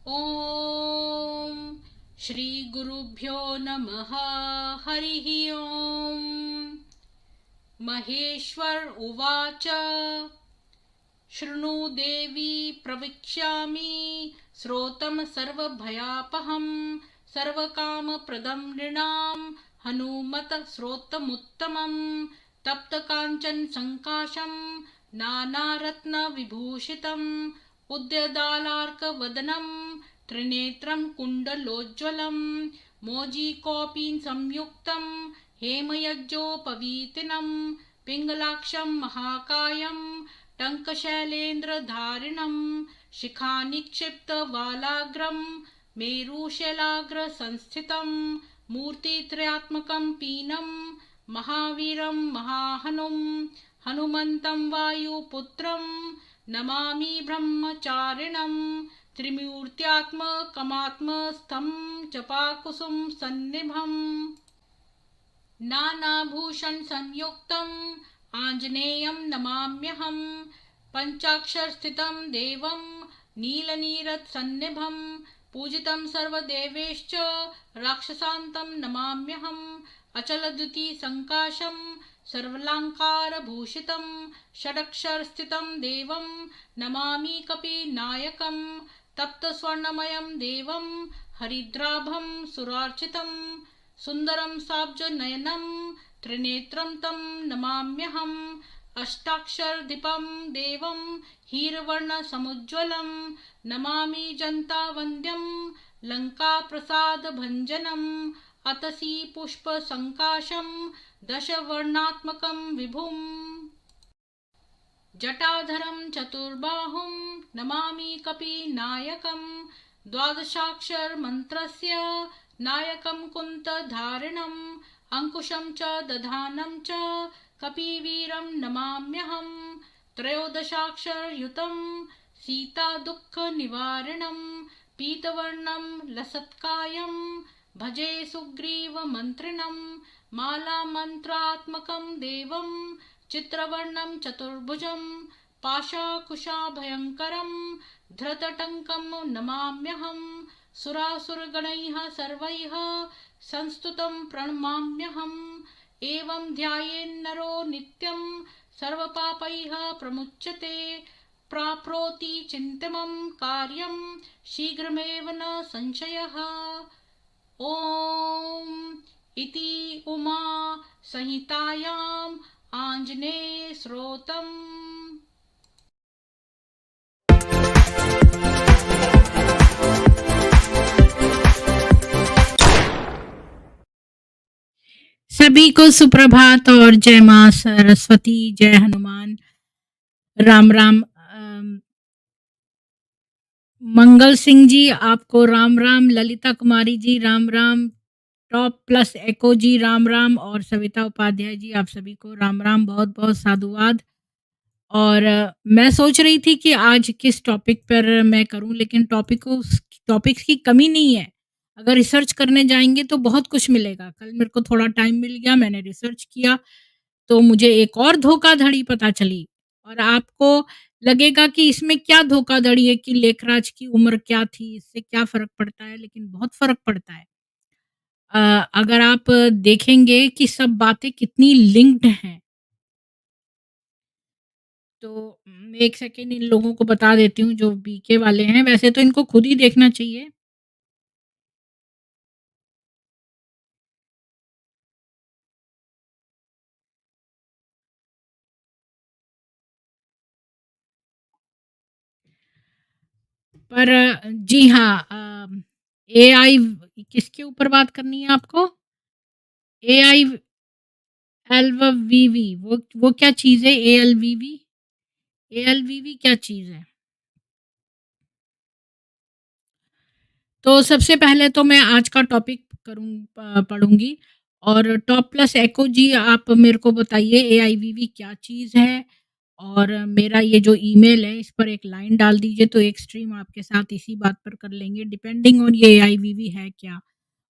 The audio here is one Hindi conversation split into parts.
ॐ श्रीगुरुभ्यो नमः। हरिः ॐ। महेश्वर उवाच शृणु देवी प्रवक्ष्यामि श्रोतं सर्वभयापहं सर्वकामप्रदं नृणां हनुमत श्रोतमुत्तमं तप्तकाञ्चन संकाशं नानारत्नविभूषितम् उद्यदालार्कवदनं त्रिनेत्रं कुण्डलोज्ज्वलं मोजीकोपि संयुक्तं हेमयज्ञोपवीतिनं पिङ्गलाक्षं महाकायं टङ्कशैलेन्द्रधारिणं शिखानिक्षिप्तवालाग्रं मेरुशैलाग्रसंस्थितं मूर्तित्रयात्मकं पीनं महावीरं महाहनुं हनुमन्तं वायुपुत्रं नमामि ब्रह्मचारिणं त्रिमूर्त्यात्मकमात्मस्थं जपाकुसुम सन्निभम् नानाभूषण संयुक्तम् आञ्जनेयं नमाम्यहं पञ्चाक्षरस्थितं देवं नीलनीरत्सन्निभं पूजितं सर्वदेवैश्च राक्षसान्तं नमाम्यहम् अचलद्युतिसङ्काशं सर्वालङ्कारभूषितं षडक्षरस्थितं देवं नमामि कपिनायकं तप्तस्वर्णमयं देवं हरिद्राभं सुरार्चितं सुन्दरं साब्जनयनं त्रिनेत्रं तं नमाम्यहम् अष्टाक्षरदीपं देवं हीरवर्णसमुज्ज्वलं नमामि जन्तावन्द्यं लङ्काप्रसादभञ्जनम् अतसी पुष्पसङ्काशं दशवर्णात्मकं विभुम् जटाधरं चतुर्बाहुं नमामि कपिनायकं द्वादशाक्षरमन्त्रस्य नायकं कुन्तधारिणम् अंकुशं च दधानं च कपिवीरं नमाम्यहं त्रयोदशाक्षरयुतं सीतादुःखनिवारिणं पीतवर्णं लसत्कायं भजे सुग्रीवमन्त्रिणं मालामन्त्रात्मकं देवं चित्रवर्णं चतुर्भुजं पाशाकुशाभयङ्करं धृतटङ्कं नमाम्यहं सुरासुरगणैः सर्वैः संस्तुतं प्रणमाम्यहम् एवं ध्यायेन्नरो नित्यं सर्वपापैः प्रमुच्यते प्राप्नोति चिन्तिमं कार्यं शीघ्रमेव न संशयः। ॐ इति उमा संहितायाम् आञ्जनेय स्तोत्रम्। सभी को सुप्रभात और जय मां सरस्वती, जय हनुमान। राम राम। मंगल सिंह जी आपको राम राम, ललिता कुमारी जी राम राम, टॉप प्लस एको जी राम राम और सविता उपाध्याय जी आप सभी को राम राम, बहुत बहुत साधुवाद। और मैं सोच रही थी कि आज किस टॉपिक पर मैं करूं, लेकिन टॉपिक्स की कमी नहीं है। अगर रिसर्च करने जाएंगे तो बहुत कुछ मिलेगा। कल मेरे को थोड़ा टाइम मिल गया, मैंने रिसर्च किया तो मुझे एक और धोखाधड़ी पता चली। और आपको लगेगा कि इसमें क्या धोखाधड़ी है, कि लेखराज की उम्र क्या थी, इससे क्या फर्क पड़ता है, लेकिन बहुत फर्क पड़ता है। अगर आप देखेंगे कि सब बातें कितनी लिंक्ड हैं। तो एक सेकेंड इन लोगों को बता देती हूँ जो बीके वाले हैं, वैसे तो इनको खुद ही देखना चाहिए। पर जी हाँ, एआई किसके ऊपर बात करनी है आपको? एआई एलवीवी, वो क्या चीज है? एएलवीवी, एएलवीवी क्या चीज है? तो सबसे पहले तो मैं आज का टॉपिक पढ़ूंगी। और टॉप प्लस एको जी आप मेरे को बताइए एआईवीवी क्या चीज़ है। और मेरा ये जो ईमेल है इस पर एक लाइन डाल दीजिए, तो एक स्ट्रीम आपके साथ इसी बात पर कर लेंगे, डिपेंडिंग ऑन ये एआईवीवी है क्या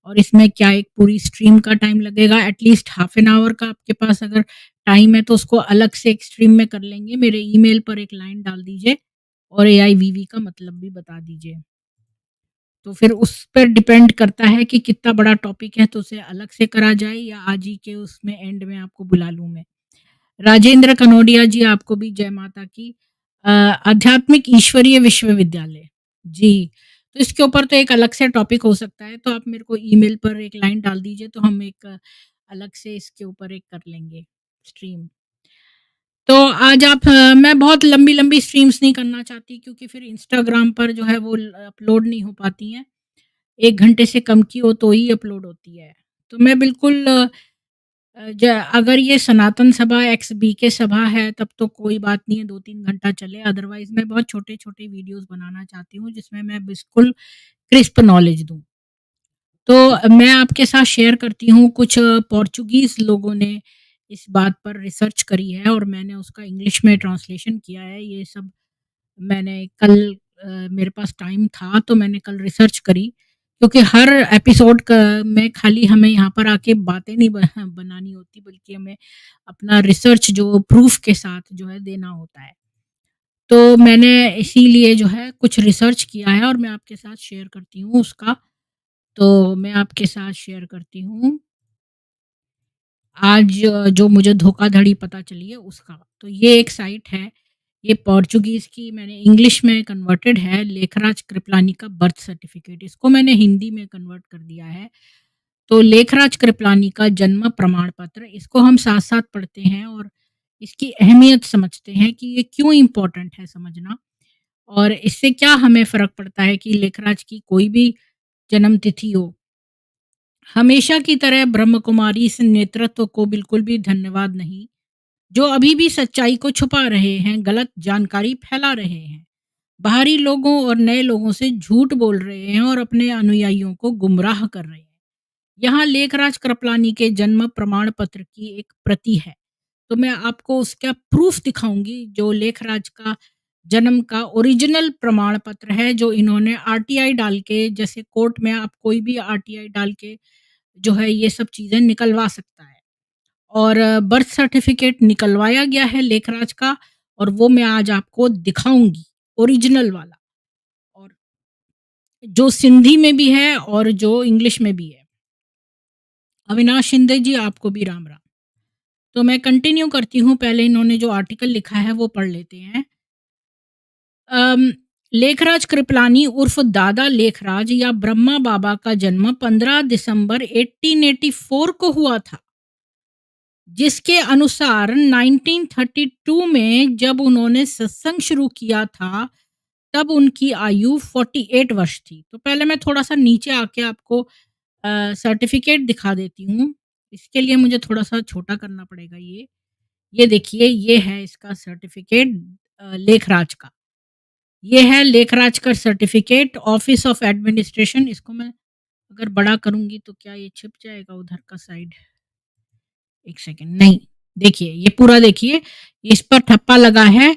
और इसमें क्या एक पूरी स्ट्रीम का टाइम लगेगा। एटलीस्ट हाफ एन आवर का आपके पास अगर टाइम है तो उसको अलग से एक स्ट्रीम में कर लेंगे। मेरे ईमेल पर एक लाइन डाल दीजिए और एआईवीवी का मतलब भी बता दीजिए। तो फिर उस पर डिपेंड करता है कि कितना बड़ा टॉपिक है तो उसे अलग से करा जाए या आज ही के उसमें एंड में आपको बुला लूँ मैं। राजेंद्र कनोडिया जी, आपको भी जय माता की। आध्यात्मिक ईश्वरीय विश्वविद्यालय। जी, तो इसके ऊपर तो एक अलग से टॉपिक हो सकता है, तो आप मेरे को ईमेल पर एक लाइन डाल दीजिए तो हम एक अलग से इसके ऊपर एक कर लेंगे स्ट्रीम। तो आज आप मैं बहुत लंबी-लंबी स्ट्रीम्स नहीं करना चाहती क्योंकि फिर इंस्टाग्राम पर जो है वो अपलोड नहीं हो पाती हैं। 1 घंटे से कम की हो तो ही अपलोड होती है। तो मैं बिल्कुल ज अगर ये सनातन सभा एक्स बीके सभा है तब तो कोई बात नहीं है, 2-3 घंटा चले, अदरवाइज़ मैं बहुत छोटे-छोटे वीडियोज़ बनाना चाहती हूँ जिसमें मैं बिल्कुल क्रिस्प नॉलेज दूँ। तो मैं आपके साथ शेयर करती हूँ कुछ पोर्चुगीज़ लोगों ने इस बात पर रिसर्च करी है और मैंने उसका इंग्लिश में ट्रांसलेशन किया है। ये सब मैंने कल मेरे पास टाइम था तो मैंने कल रिसर्च करी क्योंकि हर एपिसोड में खाली हमें यहाँ पर आके बातें नहीं बनानी होती बल्कि हमें अपना रिसर्च जो प्रूफ के साथ जो है देना होता है। तो मैंने इसीलिए जो है कुछ रिसर्च किया है और मैं आपके साथ शेयर करती हूँ उसका। तो मैं आपके साथ शेयर करती हूँ आज जो मुझे धोखाधड़ी पता चली है उसका। तो ये एक साइट है, ये पोर्चुगीज़ की मैंने इंग्लिश में कन्वर्टेड है, लेखराज कृपलानी का बर्थ सर्टिफ़िकेट, इसको मैंने हिंदी में कन्वर्ट कर दिया है। तो लेखराज कृपलानी का जन्म प्रमाण पत्र, इसको हम साथ-साथ पढ़ते हैं और इसकी अहमियत समझते हैं कि ये क्यों इम्पोर्टेंट है समझना और इससे क्या हमें फ़र्क पड़ता है कि लेखराज की कोई भी जन्म तिथि हो। हमेशा की तरह ब्रह्मकुमारी इस नेतृत्व को बिल्कुल भी धन्यवाद नहीं, जो अभी भी सच्चाई को छुपा रहे हैं, गलत जानकारी फैला रहे हैं, बाहरी लोगों और नए लोगों से झूठ बोल रहे हैं और अपने अनुयायियों को गुमराह कर रहे हैं। यहाँ लेखराज कृपलानी के जन्म प्रमाण पत्र की एक प्रति है। तो मैं आपको उसका प्रूफ दिखाऊंगी जो लेखराज का जन्म का ओरिजिनल प्रमाण पत्र है जो इन्होंने आरटीआई डाल के, जैसे कोर्ट में आप कोई भी आरटीआई डाल के जो है ये सब चीज़ें निकलवा सकता है। और बर्थ सर्टिफ़िकेट निकलवाया गया है लेखराज का और वो मैं आज आपको दिखाऊँगी, ओरिजिनल वाला, और जो सिंधी में भी है और जो इंग्लिश में भी है। अविनाश शिंदे जी, आपको भी राम-राम। तो मैं कंटिन्यू करती हूँ, पहले इन्होंने जो आर्टिकल लिखा है वो पढ़ लेते हैं। अम, लेखराज कृपलानी उर्फ दादा लेखराज या ब्रह्मा बाबा का जन्म 15 दिसंबर 1884 को हुआ था। जिसके अनुसार 1932 में जब उन्होंने सत्संग शुरू किया था, तब उनकी आयु 48 वर्ष थी। तो पहले मैं थोड़ा-सा नीचे आके आपको सर्टिफ़िकेट दिखा देती हूँ। इसके लिए मुझे थोड़ा-सा छोटा करना पड़ेगा ये। ये देखिए, ये है इसका सर्टिफ़िकेट लेखराज का। ये है लेखराज का सर्टिफ़िकेट, ऑफ़िस ऑफ एडमिनिस्ट्रेशन। इसको मैं अगर बड़ा करूँगी तो क्या ये छिप जाएगा उधर का साइड? 1 सेकंड, नहीं, देखिए ये पूरा देखिए, इस पर ठप्पा लगा है,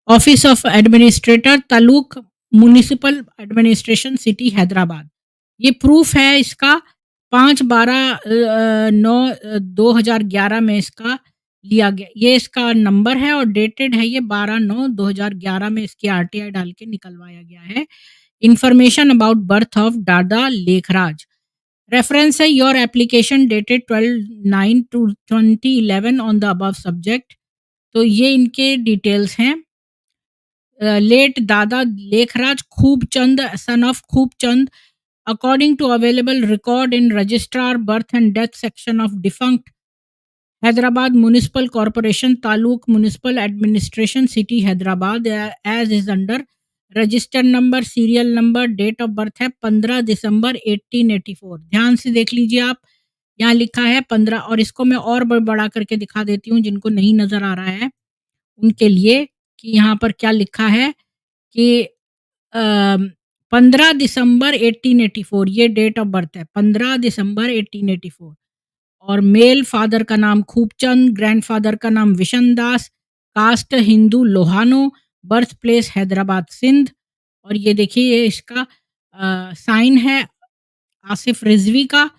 office of administrator taluk municipal administration city Hyderabad. ये प्रूफ है इसका 5/12/9/2011 में इसका लिया गया। ये इसका नंबर है और डेटेड है ये 12/9/2011 में इसकी आरटीआई डाल के निकलवाया गया है। Information about birth of Dada Lekhraj. Reference है your application dated 12/9/2011 on the above subject. तो ये इनके डिटेल्स हैं। Late Dada Lekhraj Khubchand, son of Khubchand, according to available record in registrar birth and death section of defunct Hyderabad municipal corporation taluk municipal administration city Hyderabad as is under register number, serial number, date of birth है 15 दिसंबर 1884। ध्यान से देख लीजिए आप, यहाँ लिखा है 15, और इसको मैं और बड़ा करके दिखा देती हूँ जिनको नहीं नज़र आ रहा है उनके लिए, कि यहाँ पर क्या लिखा है कि 15 दिसंबर 1884 ये डेट ऑफ बर्थ है, 15 दिसंबर 1884। और मेल फादर का नाम खूबचंद, ग्रैंडफादर का नाम Vishan Das, caste Hindu Lohano, birth place Hyderabad Sindh. और ये देखिए ये इसका साइन है आसिफ रिजवी का।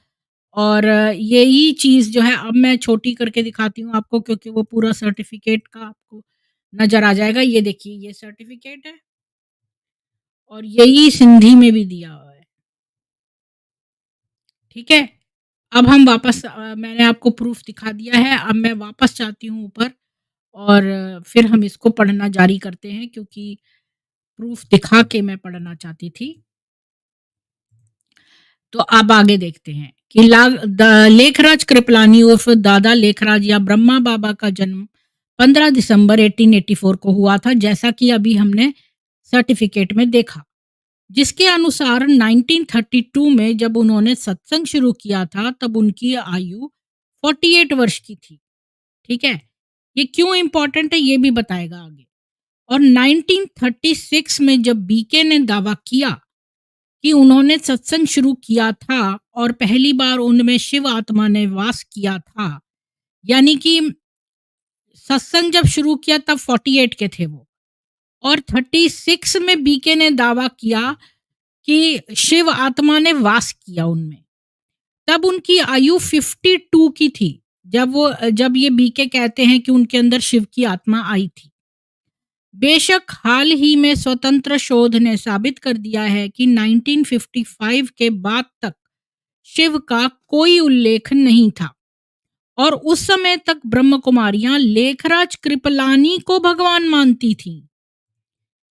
और यही चीज़ जो है अब मैं छोटी करके दिखाती हूँ आपको क्योंकि वो पूरा सर्टिफिकेट का आपको नज़र आ जाएगा। ये देखिए ये सर्टिफिकेट है और यही सिंधी में भी दिया हुआ है। ठीक है? अब हम वापस मैंने आपको प्रूफ़ दिखा दिया है, अब मैं वापस जाती हूँ ऊपर और फिर हम इसको पढ़ना जारी करते हैं क्योंकि प्रूफ़ दिखा के मैं पढ़ना चाहती थी। तो अब आगे देखते हैं कि लेखराज कृपलानी उर्फ दादा लेखराज या ब्रह्मा बाबा का जन्म 15 दिसंबर 1884 को हुआ था, जैसा कि अभी हमने सर्टिफिकेट में देखा। जिसके अनुसार 1932 में जब उन्होंने सत्संग शुरू किया था, तब उनकी आयु 48 वर्ष की थी। ठीक है? ये क्यों इम्पोर्टेंट है, ये भी बताएगा आगे। और 1936 में जब बीके ने दावा किया कि उन्होंने सत्संग शुरू किया था और पहली बार उनमें शिव आत्मा ने वास किया था, यानी कि सत्संग जब शुरू किया तब 48 के थे वो, और 36 में बीके ने दावा किया कि शिव आत्मा ने वास किया उनमें, तब उनकी आयु 52 की थी। जब ये बीके कहते हैं कि उनके अंदर शिव की आत्मा आई थी। बेशक हाल ही में स्वतंत्र शोध ने साबित कर दिया है कि 1955 के बाद तक शिव का कोई उल्लेख नहीं था और उस समय तक ब्रह्म कुमारियां लेखराज कृपलानी को भगवान मानती थीं।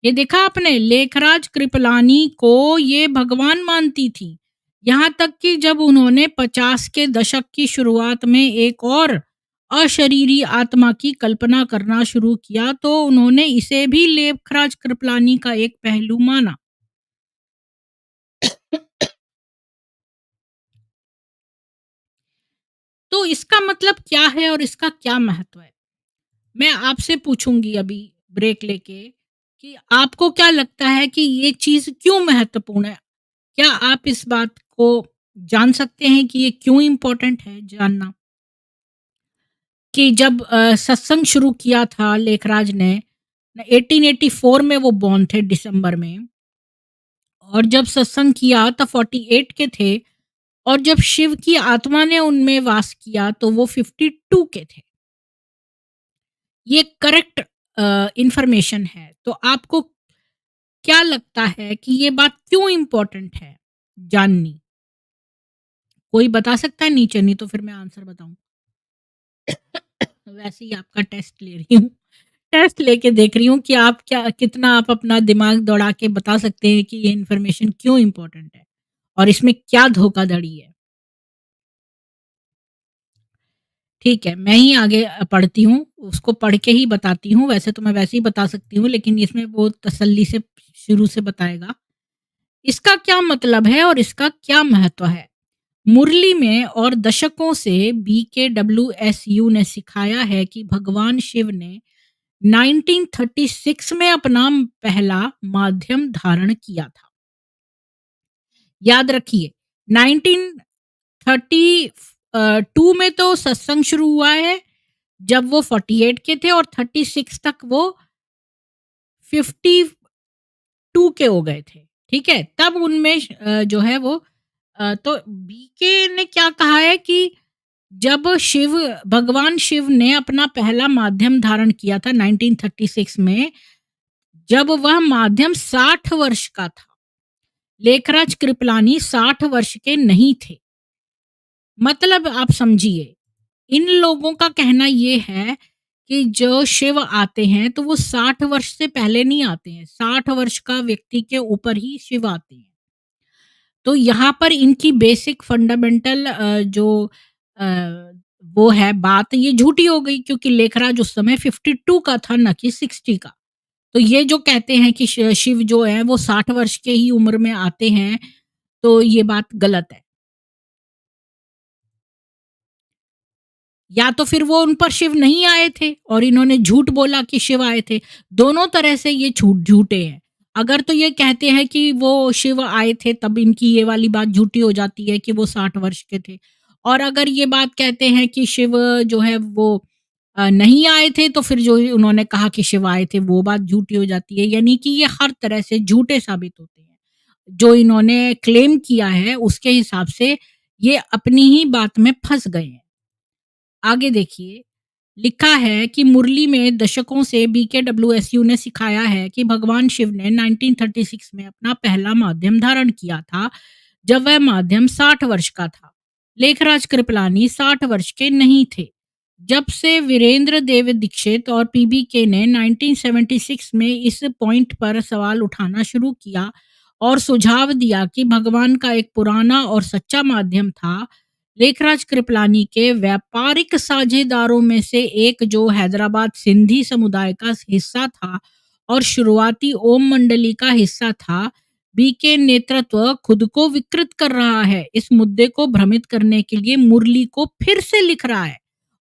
ये देखा आपने, लेखराज कृपलानी को ये भगवान मानती थी। यहाँ तक कि जब उन्होंने 50 के दशक की शुरुआत में एक और अशरीरी आत्मा की कल्पना करना शुरू किया, तो उन्होंने इसे भी लेखराज कृपलानी का एक पहलू माना। तो इसका मतलब क्या है और इसका क्या महत्व है? मैं आपसे पूछूंगी अभी ब्रेक लेके कि आपको क्या लगता है कि ये चीज़ क्यों महत्वपूर्ण है? क्या आप इस बात को जान सकते हैं कि ये क्यों इम्पोर्टेंट है जानना? कि जब सत्संग शुरू किया था लेखराज ने, 1884 में वो बॉर्न थे दिसंबर में, और जब सत्संग किया तब 48 के थे, और जब शिव की आत्मा ने उनमें वास किया तो वो 52 के थे। ये करेक्ट इंफॉर्मेशन है। तो आपको क्या लगता है कि ये बात क्यों इम्पोर्टेंट है जाननी? कोई बता सकता है नीचे? नहीं तो फिर मैं आंसर बताऊं। वैसे ही आपका टेस्ट ले रही हूँ। टेस्ट लेके देख रही हूँ कि आप क्या कितना आप अपना दिमाग दौड़ा के बता सकते हैं कि ये इन्फॉर्मेशन क्यों इम्पोर्टेंट है और इसमें क्या धोखाधड़ी है। ठीक है, मैं ही आगे पढ़ती हूँ, उसको पढ़ के ही बताती हूँ। वैसे तो मैं वैसे ही बता सकती हूँ, लेकिन इसमें वो तसल्ली से शुरू से बताएगा। इसका क्या मतलब है और इसका क्या महत्व है? मुरली में और दशकों से BKWSU ने सिखाया है कि भगवान शिव ने 1936 में अपना पहला माध्यम धारण किया था। याद रखिए, 1932 में तो सत्संग शुरू हुआ है, जब वो 48 के थे, और 36 तक वो 52 के हो गए थे। ठीक है? तब उनमें जो है वो तो बीके ने क्या कहा है कि जब भगवान शिव ने अपना पहला माध्यम धारण किया था 1936 में, जब वह माध्यम 60 वर्ष का था। लेखराज कृपलानी 60 वर्ष के नहीं थे। मतलब आप समझिए, इन लोगों का कहना ये है कि जो शिव आते हैं तो वो 60 वर्ष से पहले नहीं आते हैं। 60 वर्ष का व्यक्ति के ऊपर ही शिव आते हैं। तो यहाँ पर इनकी बेसिक फंडामेंटल अ, वो है बात, ये झूठी हो गई क्योंकि लेखराज उस समय 52 का था, ना कि 60 का। तो ये जो कहते हैं कि शिव जो है वो 60 वर्ष के ही उम्र में आते हैं, तो ये बात गलत है। या तो फिर वो उन पर शिव नहीं आए थे और इन्होंने झूठ बोला कि शिव आए थे। दोनों तरह से ये झूठे हैं। अगर तो ये कहते हैं कि वो शिव आए थे, तब इनकी ये वाली बात झूठी हो जाती है कि वो 60 वर्ष के थे। और अगर ये बात कहते हैं कि शिव जो है वो नहीं आए थे, तो फिर जो उन्होंने कहा कि शिव आए थे, वो बात झूठी हो जाती है। यानी कि ये हर तरह से झूठे साबित होते हैं। जो इन्होंने क्लेम किया है उसके हिसाब से ये अपनी ही बात में फँस गए हैं। आगे देखिए, लिखा है कि मुरली में दशकों से BKWSU ने सिखाया है कि भगवान शिव ने 1936 में अपना पहला माध्यम धारण किया था, जब वह माध्यम 60 वर्ष का था। लेखराज कृपलानी 60 वर्ष के नहीं थे। जब से वीरेंद्र देव दीक्षित और पीबीके ने 1976 में इस पॉइंट पर सवाल उठाना शुरू किया और सुझाव दिया कि भगवान का एक पुराना और सच्चा माध्यम था, लेखराज कृपलानी के व्यापारिक साझेदारों में से एक, जो हैदराबाद सिंधी समुदाय का हिस्सा था और शुरुआती ओम मंडली का हिस्सा था, बीके नेतृत्व खुद को विकृत कर रहा है। इस मुद्दे को भ्रमित करने के लिए मुरली को फिर से लिख रहा है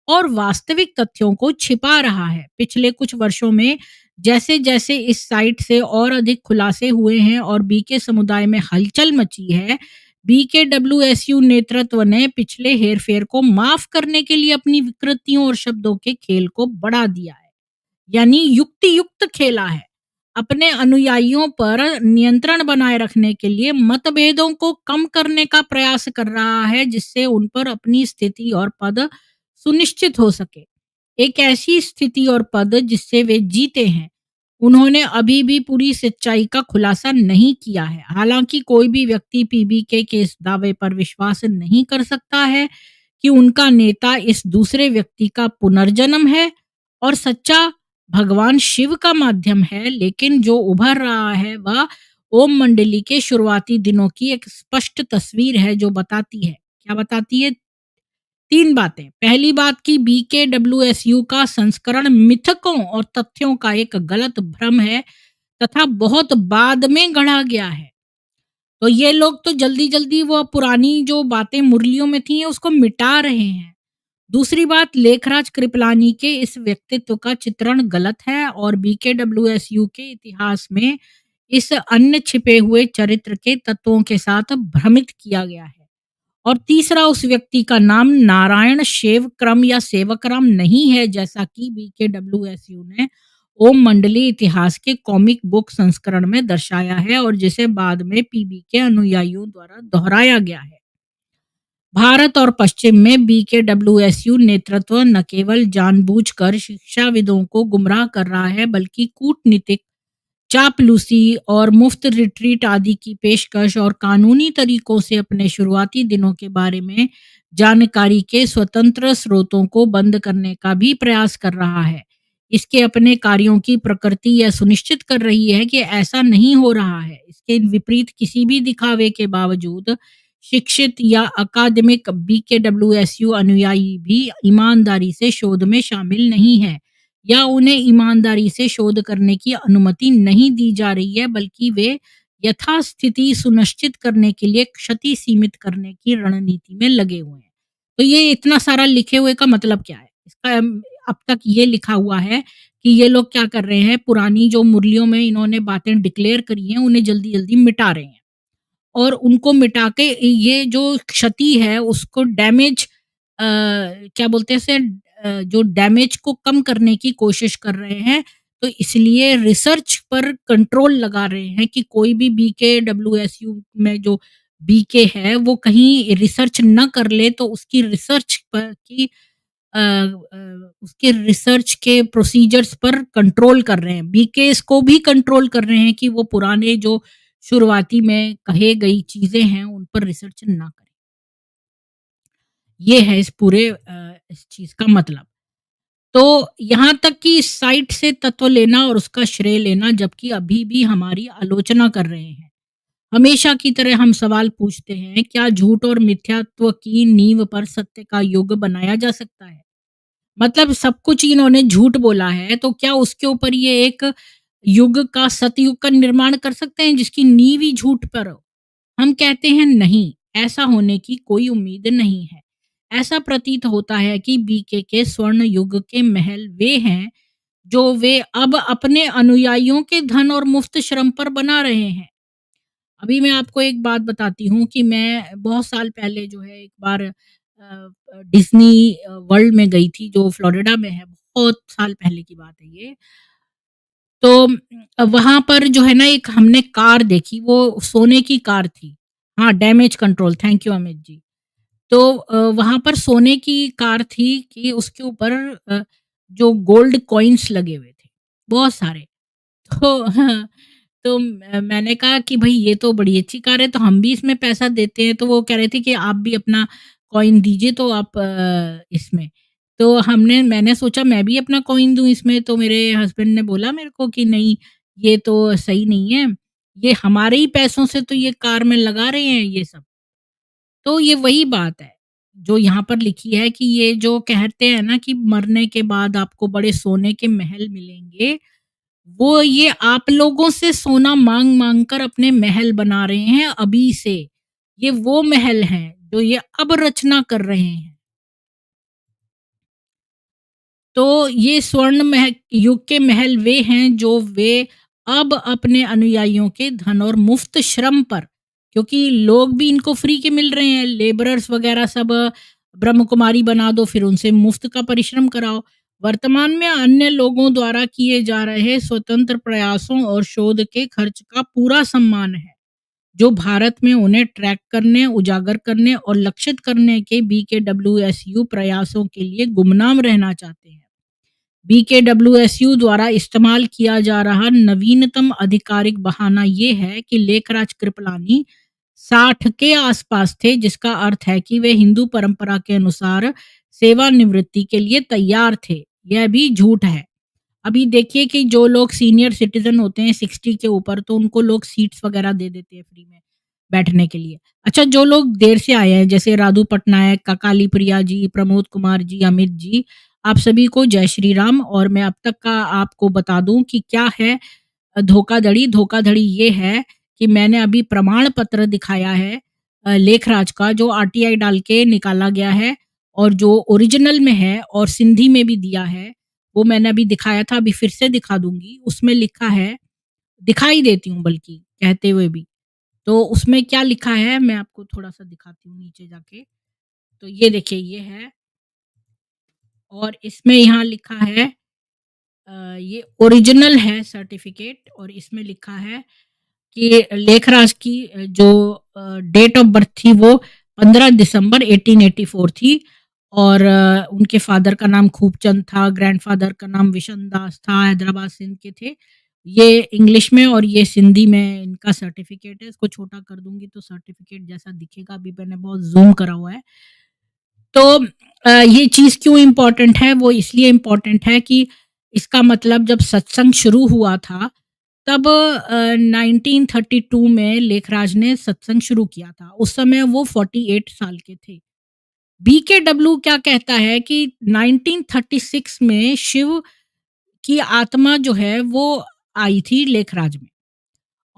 और वास्तविक तथ्यों को छिपा रहा है। पिछले कुछ वर्षों में जैसे जैसे इस साइट से और अधिक खुलासे हुए हैं और बीके समुदाय में हलचल मची है, बीकेडब्ल्यूएसयू नेतृत्व ने पिछले हेरफेर को माफ करने के लिए अपनी विकृतियों और शब्दों के खेल को बढ़ा दिया है, यानी युक्ति युक्त खेला है। अपने अनुयायियों पर नियंत्रण बनाए रखने के लिए मतभेदों को कम करने का प्रयास कर रहा है, जिससे उन पर अपनी स्थिति और पद सुनिश्चित हो सके। एक ऐसी स्थिति और पद जिससे वे जीते हैं। उन्होंने अभी भी पूरी सच्चाई का खुलासा नहीं किया है। हालांकि कोई भी व्यक्ति पीबीके के इस दावे पर विश्वास नहीं कर सकता है कि उनका नेता इस दूसरे व्यक्ति का पुनर्जन्म है और सच्चा भगवान शिव का माध्यम है, लेकिन जो उभर रहा है वह ओम मंडली के शुरुआती दिनों की एक स्पष्ट तस्वीर है, जो बताती है, क्या बताती है? 3 बातें। पहली बात कि बीकेडब्ल्यूएसयू का संस्करण मिथकों और तथ्यों का एक गलत भ्रम है तथा बहुत बाद में गढ़ा गया है। तो ये लोग तो जल्दी-जल्दी वो पुरानी जो बातें मुरलियों में थी उसको मिटा रहे हैं। दूसरी बात, लेखराज कृपलानी के इस व्यक्तित्व का चित्रण गलत है और बीकेडब्ल्यूएसयू के इतिहास में इस अन्य छिपे हुए चरित्र के तत्वों के साथ भ्रमित किया गया है। और तीसरा, उस व्यक्ति का नाम नारायण शेवक्रम या सेवकराम नहीं है, जैसा कि बीकेडब्ल्यूएसयू ने ओम मंडली इतिहास के कॉमिक बुक संस्करण में दर्शाया है और जिसे बाद में पीबी के अनुयायियों द्वारा दोहराया गया है। भारत और पश्चिम में बीकेडब्ल्यूएसयू नेतृत्व न केवल जानबूझकर शिक्षाविदों को गुमराह कर रहा है, बल्कि कूटनीतिक चापलूसी और मुफ्त रिट्रीट आदि की पेशकश और कानूनी तरीकों से अपने शुरुआती दिनों के बारे में जानकारी के स्वतंत्र स्रोतों को बंद करने का भी प्रयास कर रहा है। इसके अपने कार्यों की प्रकृति यह सुनिश्चित कर रही है कि ऐसा नहीं हो रहा है। इसके विपरीत किसी भी दिखावे के बावजूद शिक्षित या अकादमिक बीकेडब्ल्यूएसयू अनुयायी भी ईमानदारी से शोध में शामिल नहीं है या उन्हें ईमानदारी से शोध करने की अनुमति नहीं दी जा रही है, बल्कि वे यथास्थिति सुनिश्चित करने के लिए क्षति सीमित करने की रणनीति में लगे हुए हैं। तो ये इतना सारा लिखे हुए का मतलब क्या है? इसका अब तक ये लिखा हुआ है कि ये लोग क्या कर रहे हैं, पुरानी जो मुरलियों में इन्होंने बातें डिक्लेयर करी हैं, उन्हें जल्दी-जल्दी मिटा रहे हैं और उनको मिटा के ये जो क्षति है उसको डैमेज क्या बोलते हैं इसे, जो डैमेज को कम करने की कोशिश कर रहे हैं। तो इसलिए रिसर्च पर कंट्रोल लगा रहे हैं कि कोई भी बीकेडब्ल्यूएसयू में जो बीके है वो कहीं रिसर्च न कर ले, तो उसकी रिसर्च पर की उसके रिसर्च के प्रोसीजर्स पर कंट्रोल कर रहे हैं। बीकेएस को भी कंट्रोल कर रहे हैं कि वो पुराने जो शुरुआती में कहे गई चीज़ें हैं, उन पर रिसर्च ना करें। ये है इस पूरे इस चीज़ का मतलब। तो यहाँ तक कि इस साइट से तत्व लेना और उसका श्रेय लेना, जबकि अभी भी हमारी आलोचना कर रहे हैं। हमेशा की तरह हम सवाल पूछते हैं, क्या झूठ और मिथ्यात्व की नींव पर सत्य का युग बनाया जा सकता है? मतलब सब कुछ इन्होंने झूठ बोला है, तो क्या उसके ऊपर ये एक युग का सतयुग का निर्माण कर सकते हैं जिसकी नींव ही झूठ पर हो? हम कहते हैं नहीं, ऐसा होने की कोई उम्मीद नहीं है। ऐसा प्रतीत होता है कि बीके के स्वर्ण युग के महल वे हैं, जो वे अब अपने अनुयायियों के धन और मुफ्त श्रम पर बना रहे हैं। अभी मैं आपको एक बात बताती हूँ कि मैं बहुत साल पहले जो है एक बार डिज़्नी वर्ल्ड में गई थी, जो फ्लोरिडा में है, बहुत साल पहले की बात है ये। तो वहाँ पर जो है ना एक हमने कार देखी, वो सोने की कार थी। हाँ, damage control, thank you Amit ji. तो वहाँ पर सोने की कार थी कि उसके ऊपर जो गोल्ड कॉइन्स लगे हुए थे, बहुत सारे। तो तो मैंने कहा कि भई ये तो बड़ी अच्छी कार है, तो हम भी इसमें पैसा देते हैं। तो वो कह रहे थे कि आप भी अपना कॉइन दीजिए तो आप इसमें। तो मैंने सोचा मैं भी अपना कॉइन दूँ इसमें, तो मेरे हस्बैंड ने बोला मेरे को कि नहीं, ये तो सही नहीं है, ये हमारे ही पैसों से तो ये कार में लगा रहे हैं ये सब। तो ये वही बात है, जो यहाँ पर लिखी है कि ये जो कहते हैं ना कि मरने के बाद आपको बड़े सोने के महल मिलेंगे, वो ये आप लोगों से सोना माँग-माँग कर अपने महल बना रहे हैं अभी से। ये वो महल हैं, जो ये अब रचना कर रहे हैं। तो ये स्वर्ण युग के महल वे हैं जो वे अब अपने अनुयायियों के धन और मुफ्त श्रम पर, क्योंकि लोग भी इनको फ्री के मिल रहे हैं, लेबरर्स वगैरह सब ब्रह्म कुमारी बना दो, फिर उनसे मुफ्त का परिश्रम कराओ। वर्तमान में अन्य लोगों द्वारा किए जा रहे स्वतंत्र प्रयासों और शोध के खर्च का पूरा सम्मान है, जो भारत में उन्हें ट्रैक करने, उजागर करने और लक्षित करने के BKWSU प्रयासों के लिए गुमनाम रहना चाहते हैं। BKWSU द्वारा इस्तेमाल किया जा रहा नवीनतम आधिकारिक बहाना ये है कि लेखराज कृपलानी 60 के आसपास थे, जिसका अर्थ है कि वे हिंदू परंपरा के अनुसार सेवानिवृत्ति के लिए तैयार थे। यह भी झूठ है। अभी देखिए कि जो लोग सीनियर सिटीजन होते हैं 60 के ऊपर, तो उनको लोग सीट्स वगैरह दे देते हैं फ्री में बैठने के लिए। अच्छा, जो लोग देर से आए हैं जैसे राधु पटनायक, काकाली प्रिया जी, प्रमोद कुमार जी, अमित जी, आप सभी को जय श्री राम। और मैं अब तक का आपको बता दूं कि क्या है धोखाधड़ी। धोखाधड़ी ये है कि मैंने अभी प्रमाण पत्र दिखाया है लेखराज का, जो RTI डाल के निकाला गया है और जो ओरिजिनल में है और सिंधी में भी दिया है, वो मैंने अभी दिखाया था, अभी फिर से दिखा दूँगी। उसमें लिखा है, दिखाई देती हूँ बल्कि कहते हुए भी। तो उसमें क्या लिखा है मैं आपको थोड़ा-सा दिखाती हूँ नीचे जाके। तो ये देखिए ये है और इसमें यहाँ लिखा है ये ओरिजिनल है सर्टिफ़िकेट और इसमें लिखा है कि लेखराज की जो डेट ऑफ बर्थ थी वो 15 दिसंबर 1884 थी और उनके फादर का नाम खूबचंद था, ग्रैंडफ़ादर का नाम विशन दास था, हैदराबाद सिंध के थे। ये इंग्लिश में और ये सिंधी में इनका सर्टिफ़िकेट है। इसको छोटा कर दूँगी तो सर्टिफ़िकेट जैसा दिखेगा, अभी मैंने बहुत ज़ूम करा हुआ है। तो ये चीज़ क्यों इम्पोर्टेंट है? वो इसलिए इम्पोर्टेंट है कि इसका मतलब जब सत्संग शुरू हुआ था तब 1932 में लेखराज ने सत्संग शुरू किया था। उस समय वो 48 साल के थे। BKW क्या कहता है कि 1936 में शिव की आत्मा जो है वो आई थी लेखराज में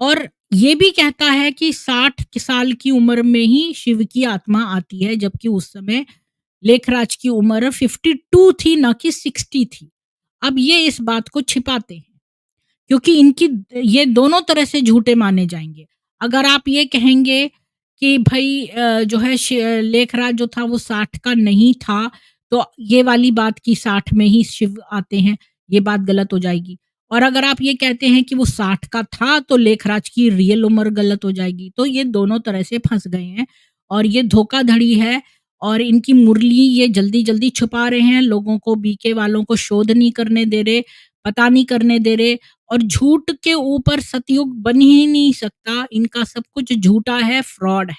और ये भी कहता है कि 60 साल की उम्र में ही शिव की आत्मा आती है, जबकि उस समय लेखराज की उम्र 52 थी, ना कि 60 थी। अब ये इस बात को छिपाते हैं। क्योंकि इनकी ये दोनों तरह से झूठे माने जाएँगे। अगर आप ये कहेंगे कि भई जो है लेखराज जो था वो 60 का नहीं था, तो ये वाली बात कि 60 में ही शिव आते हैं, ये बात गलत हो जाएगी। और अगर आप ये कहते हैं कि वो 60 का था, तो लेखराज की रियल उम्र गलत हो जाएगी। तो ये दोनों तरह से फँस गए हैं और ये धोखाधड़ी है और इनकी मुरली ये जल्दी-जल्दी छुपा रहे हैं, लोगों को बीके वालों को शोध नहीं करने दे रहे, पता नहीं करने दे रहे और झूठ के ऊपर सतयुग बन ही नहीं सकता, इनका सब कुछ झूठा है, फ्रॉड है।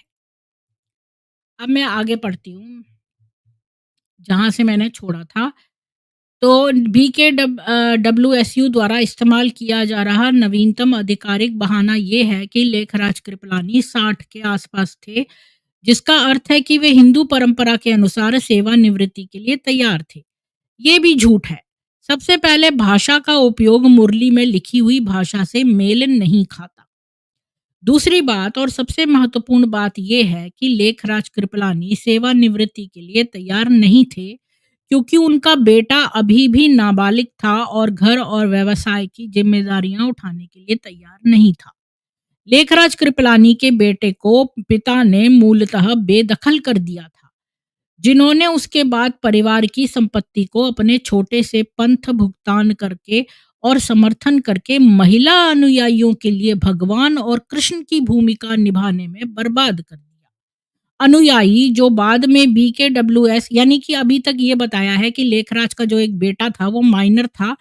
अब मैं आगे पढ़ती हूँ, जहाँ से मैंने छोड़ा था। तो WSU द्वारा इस्तेमाल किया जा रहा नवीनतम आधिकारिक बहाना ये है कि लेखराज कृपलानी 60 के आसपास थे, जिसका अर्थ है कि वे हिंदू परंपरा के अनुसार सेवानिवृत्ति के लिए तैयार थे। ये भी झूठ है। सबसे पहले भाषा का उपयोग मुरली में लिखी हुई भाषा से मेल नहीं खाता। दूसरी बात और सबसे महत्वपूर्ण बात यह है कि लेखराज कृपलानी सेवानिवृत्ति के लिए तैयार नहीं थे, क्योंकि उनका बेटा अभी भी नाबालिग था और घर और व्यवसाय की जिम्मेदारियां उठाने के लिए तैयार नहीं था। लेखराज कृपलानी के बेटे को पिता ने मूलतः बेदखल कर दिया था, जिन्होंने उसके बाद परिवार की संपत्ति को अपने छोटे से पंथ भुगतान करके और समर्थन करके महिला अनुयायियों के लिए भगवान और कृष्ण की भूमिका निभाने में बर्बाद कर दिया। अनुयायी जो बाद में BKWS, यानी कि अभी तक ये बताया है कि लेखराज का जो एक बेटा था वो माइनर था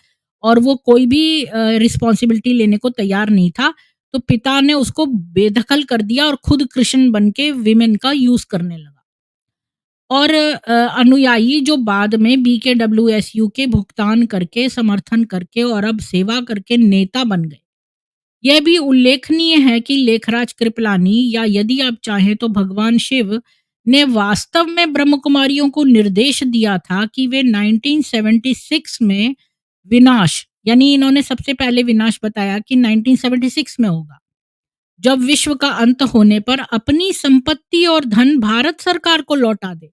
और वो कोई भी रिस्पॉन्सिबिलिटी लेने को तैयार नहीं था, तो पिता ने उसको बेदखल कर दिया और खुद कृष्ण बन के विमेन का यूज करने लगा। और अनुयायी जो बाद में बीकेडब्ल्यूएसयू के भुगतान करके, समर्थन करके और अब सेवा करके नेता बन गए। यह भी उल्लेखनीय है कि लेखराज कृपलानी या यदि आप चाहें तो भगवान शिव ने वास्तव में ब्रह्मकुमारियों को निर्देश दिया था कि वे 1976 में विनाश, यानी इन्होंने सबसे पहले विनाश बताया कि 1976 में होगा, जब विश्व का अंत होने पर अपनी संपत्ति और धन भारत सरकार को लौटा दे।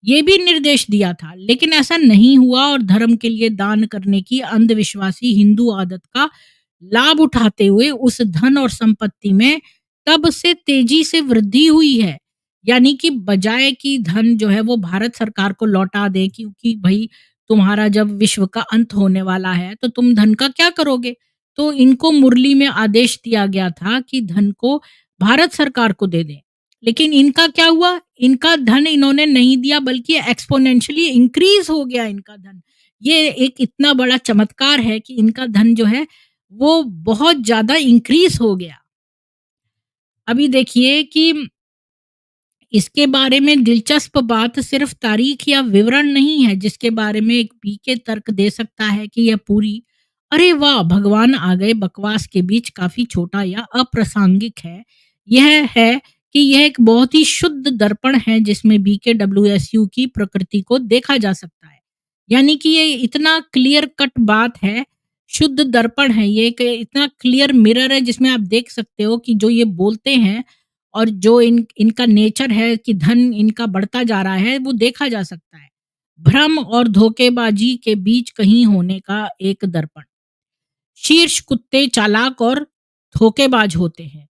ये भी निर्देश दिया था, लेकिन ऐसा नहीं हुआ और धर्म के लिए दान करने की अंधविश्वासी हिंदू आदत का लाभ उठाते हुए उस धन और संपत्ति में तब से तेजी से वृद्धि हुई है। यानी कि बजाय कि धन जो है वो भारत सरकार को लौटा दे, क्योंकि भाई तुम्हारा जब विश्व का अंत होने वाला है तो तुम धन का क्या करोगे? तो इनको मुरली में आदेश दिया गया था कि धन को भारत सरकार को दे दें। लेकिन इनका क्या हुआ? इनका धन इन्होंने नहीं दिया, बल्कि एक्सपोनेंशियली इंक्रीज हो गया इनका धन। ये एक इतना बड़ा चमत्कार है कि इनका धन जो है वो बहुत ज़्यादा इंक्रीज़ हो गया। अभी देखिए कि इसके बारे में दिलचस्प बात सिर्फ तारीख या विवरण नहीं है, जिसके बारे में एक पीके तर्क दे सकता है कि यह पूरी "अरे वाह! भगवान आ गए" बकवास के बीच काफ़ी छोटा या अप्रासंगिक है। यह है कि यह एक बहुत ही शुद्ध दर्पण है जिसमें बीकेडब्ल्यूएसयू की प्रकृति को देखा जा सकता है। यानी कि ये इतना क्लियर कट बात है, शुद्ध दर्पण है, ये एक इतना क्लियर मिरर है जिसमें आप देख सकते हो कि जो ये बोलते हैं और जो इनका नेचर है कि धन इनका बढ़ता जा रहा है, वो देखा जा सकता है। भ्रम और धोखेबाजी के बीच कहीं होने का एक दर्पण। शीर्ष कुत्ते चालाक और धोखेबाज होते हैं,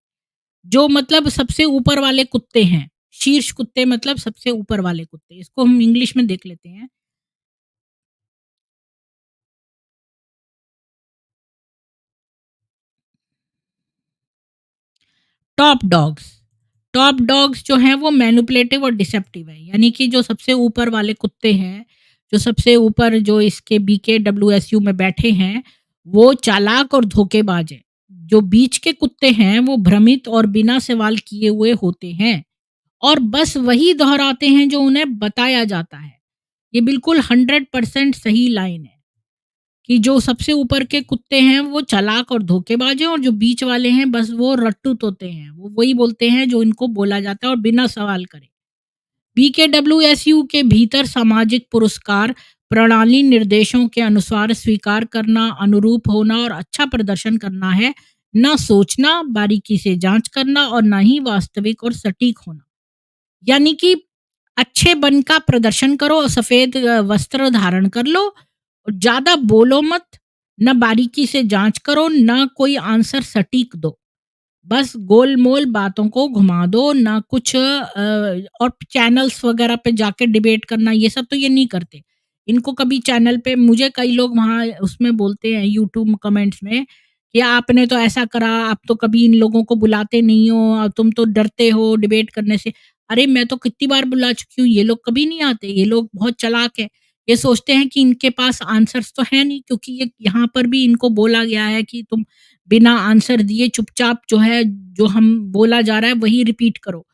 जो मतलब सबसे ऊपर वाले कुत्ते हैं। शीर्ष कुत्ते मतलब सबसे ऊपर वाले कुत्ते। इसको हम इंग्लिश में देख लेते हैं। Top dogs. टॉप डॉग्स जो हैं वो मैनिपुलेटिव और डिसेप्टिव है, यानी कि जो सबसे ऊपर वाले कुत्ते हैं, जो सबसे ऊपर जो इसके बीकेडब्ल्यूएसयू में बैठे हैं, वो चालाक और धोखेबाज हैं। जो बीच के कुत्ते हैं वो भ्रमित और बिना सवाल किए हुए होते हैं और बस वही दोहराते हैं जो उन्हें बताया जाता है। ये बिल्कुल 100% सही लाइन है कि जो सबसे ऊपर के कुत्ते हैं वो चालाक और धोखेबाज हैं और जो बीच वाले हैं बस वो रट्टू तोते हैं। वो वही बोलते हैं जो इनको बोला जाता है और बिना सवाल करे। बीकेडब्ल्यूएसयू के भीतर सामाजिक पुरस्कार प्रणाली निर्देशों के अनुसार स्वीकार करना, अनुरूप होना और अच्छा प्रदर्शन करना है, ना सोचना, बारीकी से जांच करना और ना ही वास्तविक और सटीक होना। यानी कि अच्छे बन का प्रदर्शन करो और सफ़ेद वस्त्र धारण कर लो और ज़्यादा बोलो मत, ना बारीकी से जाँच करो, ना कोई आंसर सटीक दो। बस गोल-मोल बातों को घुमा दो, ना कुछ और चैनल्स वगैरह पे जाके डिबेट करना, ये सब तो ये नहीं करते। इनको कभी चैनल पे मुझे कई लोग वहाँ उसमें बोलते हैं यूट्यूब कमेंट्स में कि आपने तो ऐसा करा, आप तो कभी इन लोगों को बुलाते नहीं हो, तुम तो डरते हो डिबेट करने से। अरे मैं तो कितनी बार बुला चुकी हूँ, ये लोग कभी नहीं आते, ये लोग बहुत चालाक हैं। ये सोचते हैं कि इनके पास आंसर्स तो है नहीं, क्योंकि ये यहाँ पर भी इनको बोला गया है कि तुम बिना आंसर दिए चुपचाप जो है, जो हम बोला जा रहा है वही रिपीट करो।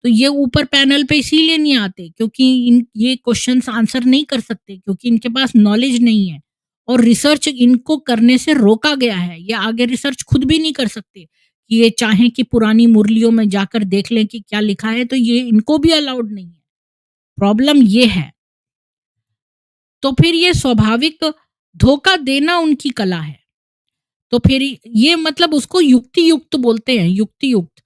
तो ये ऊपर पैनल पे इसीलिए नहीं आते क्योंकि इन ये क्वेश्चंस आंसर नहीं कर सकते, क्योंकि इनके पास नॉलेज नहीं है और रिसर्च इनको करने से रोका गया है। ये आगे रिसर्च खुद भी नहीं कर सकते कि ये चाहें कि पुरानी मुरलियों में जाकर देख लें कि क्या लिखा है, तो ये इनको भी अलाउड नहीं है। प्रॉब्लम ये है। तो फिर ये स्वाभाविक धोखा देना उनकी कला है। तो फिर ये मतलब उसको युक्ति युक्त बोलते हैं, युक्ति युक्त।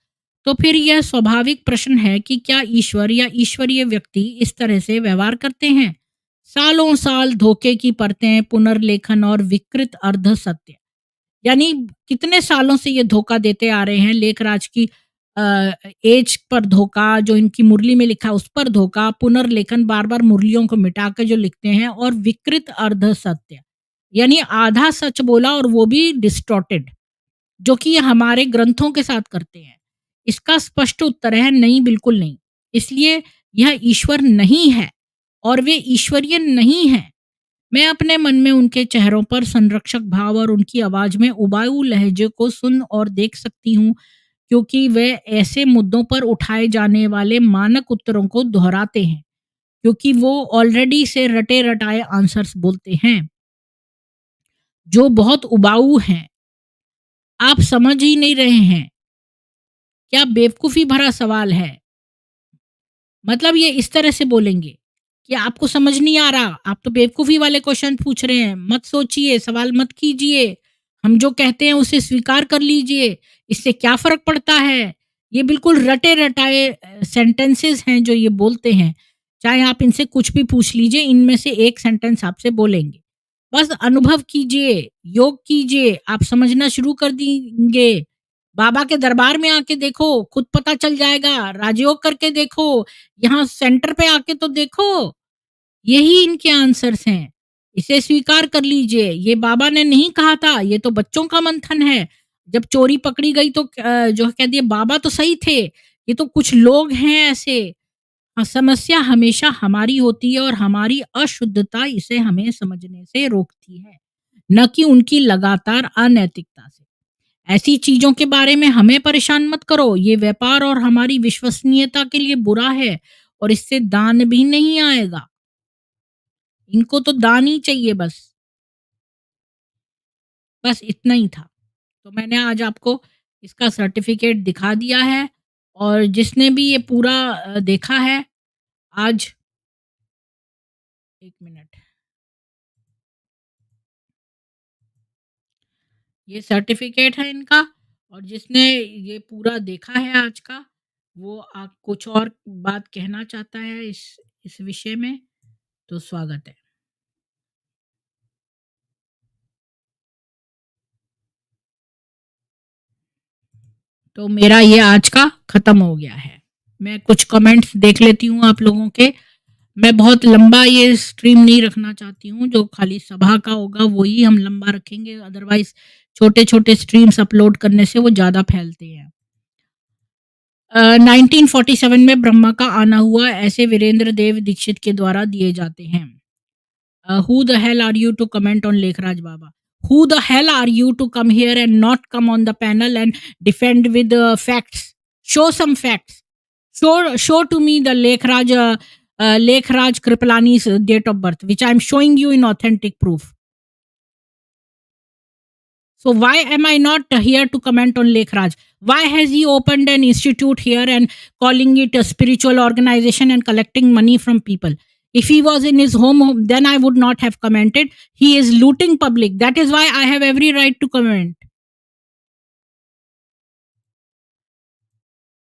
तो फिर यह स्वाभाविक प्रश्न है कि क्या ईश्वर या ईश्वरीय व्यक्ति इस तरह से व्यवहार करते हैं? सालों साल धोखे की परतें, पुनर्लेखन और विकृत अर्ध सत्य, यानी कितने सालों से ये धोखा देते आ रहे हैं। लेखराज की एज पर धोखा, जो इनकी मुरली में लिखा है उस पर धोखा, पुनर्लेखन बार बार मुरलियों को मिटा के जो लिखते हैं, और विकृत अर्ध सत्य, यानी आधा सच बोला और वो भी डिस्टॉर्टेड, जो कि ये हमारे ग्रंथों के साथ करते हैं। इसका स्पष्ट उत्तर है नहीं, बिल्कुल नहीं। इसलिए यह ईश्वर नहीं है और वे ईश्वरीय नहीं हैं। मैं अपने मन में उनके चेहरों पर संरक्षक भाव और उनकी आवाज में उबाऊ लहजे को सुन और देख सकती हूँ, क्योंकि वे ऐसे मुद्दों पर उठाए जाने वाले मानक उत्तरों को दोहराते हैं क्योंकि वो ऑलरेडी से रटे-रटाए आंसर्स बोलते हैं, जो बहुत उबाऊ हैं। आप समझ ही नहीं रहे हैं, क्या बेवकूफ़ी भरा सवाल है। मतलब ये इस तरह से बोलेंगे कि आपको समझ नहीं आ रहा, आप तो बेवकूफ़ी वाले क्वेश्चन पूछ रहे हैं, मत सोचिए, सवाल मत कीजिए, हम जो कहते हैं उसे स्वीकार कर लीजिए, इससे क्या फ़र्क पड़ता है? ये बिल्कुल रटे-रटाए सेंटेंसेस हैं जो ये बोलते हैं, चाहे आप इनसे कुछ भी पूछ लीजिए, इनमें से एक सेंटेंस आपसे बोलेंगे। बस अनुभव कीजिए, योग कीजिए, आप समझना शुरू कर देंगे। बाबा के दरबार में आके देखो, खुद पता चल जाएगा, राजयोग करके देखो, यहाँ सेंटर पे आके तो देखो, यही इनके आंसर्स हैं। इसे स्वीकार कर लीजिए, ये बाबा ने नहीं कहा था, ये तो बच्चों का मंथन है। जब चोरी पकड़ी गई तो जो कह दिए बाबा तो सही थे, ये तो कुछ लोग हैं ऐसे। हाँ, समस्या हमेशा हमारी होती है और हमारी अशुद्धता इसे हमें समझने से रोकती है, न कि उनकी लगातार अनैतिकता से। ऐसी चीज़ों के बारे में हमें परेशान मत करो, ये व्यापार और हमारी विश्वसनीयता के लिए बुरा है और इससे दान भी नहीं आएगा। इनको तो दान ही चाहिए बस। बस इतना ही था। तो मैंने आज आपको इसका सर्टिफ़िकेट दिखा दिया है और जिसने भी ये पूरा देखा है आज 1 मिनट। ये सर्टिफ़िकेट है इनका और जिसने ये पूरा देखा है आज का, वो आप कुछ और बात कहना चाहता है इस विषय में, तो स्वागत है। तो मेरा ये आज का खत्म हो गया है। मैं कुछ कमेंट्स देख लेती हूँ आप लोगों के। मैं बहुत लंबा ये स्ट्रीम नहीं रखना चाहती हूँ, जो खाली सभा का होगा वही हम लंबा रखेंगे, अदरवाइज़ छोटे-छोटे स्ट्रीम्स अपलोड करने से वो ज़्यादा फैलते हैं। 1947 में ब्रह्मा का आना हुआ ऐसे वीरेंद्र देव दीक्षित के द्वारा दिए जाते हैं। Who the hell are you to comment on Lekhraj Baba? Who the hell are you to come here and not come on the panel and defend with facts? Show some facts. Show to me the Lekhraj Kripalani's date of birth, which I am showing you in authentic proof. So why am I not here to comment on Lekhraj? Why has he opened an institute here and calling it a spiritual organization and collecting money from people? If he was in his home, then I would not have commented. He is looting public. That is why I have every right to comment.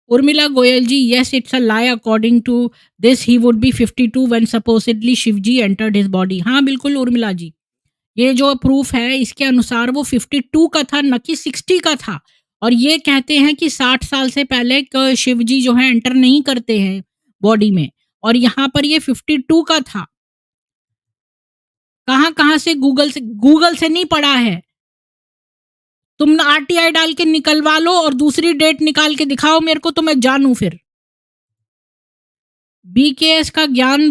Urmila Goyalji, yes, it's a lie. According to this, he would be 52 when supposedly Shivji entered his body. हाँ बिल्कुल उर्मिला जी, ये जो प्रूफ है इसके अनुसार वो 52 का था, न कि 60 का था। और ये कहते हैं कि 60 साल से पहले शिव जी जो है एंटर नहीं करते हैं बॉडी में, और यहाँ पर ये 52 का था। कहाँ-कहाँ से गूगल से नहीं पढ़ा है। तुम आरटीआई डाल के निकलवा लो और दूसरी डेट निकाल के दिखाओ मेरे को, तो मैं जानूँ फिर। बीकेएस का ज्ञान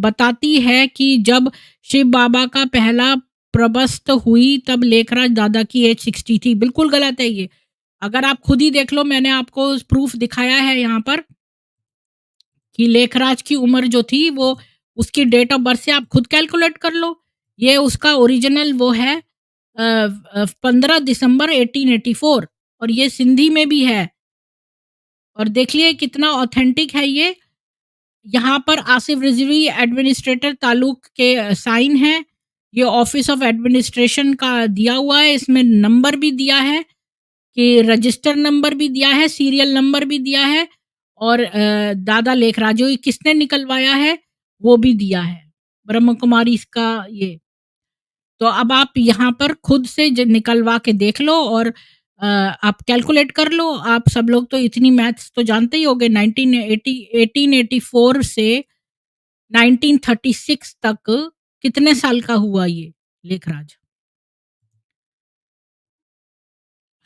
बताती है कि जब शिव बाबा का पहला प्रबस्त हुई तब लेखराज दादा की एज 60 थी। बिल्कुल गलत है ये। अगर आप खुद ही देख लो, मैंने आपको प्रूफ दिखाया है यहाँ पर कि लेखराज की उम्र जो थी वो उसकी डेट ऑफ बर्थ से आप खुद कैलकुलेट कर लो। ये उसका ओरिजिनल वो है 15 दिसंबर 1884 और ये सिंधी में भी है। और देखिए कितना ऑथेंटिक है ये। यहाँ पर आसिफ रिजवी एडमिनिस्ट्रेटर ताल्लुक के साइन है। ये ऑफिस ऑफ एडमिनिस्ट्रेशन का दिया हुआ है, इसमें नंबर भी दिया है कि रजिस्टर नंबर भी दिया है, सीरियल नंबर भी दिया है और दादा लेखराज जो किसने निकलवाया है वो भी दिया है। ब्रह्म कुमारी इसका ये। तो अब आप यहाँ पर खुद से निकलवा के देख लो और आप कैलकुलेट कर लो। आप सब लोग तो इतनी मैथ्स तो जानते ही होंगे। 1884 से 1936 तक कितने साल का हुआ ये लेखराज?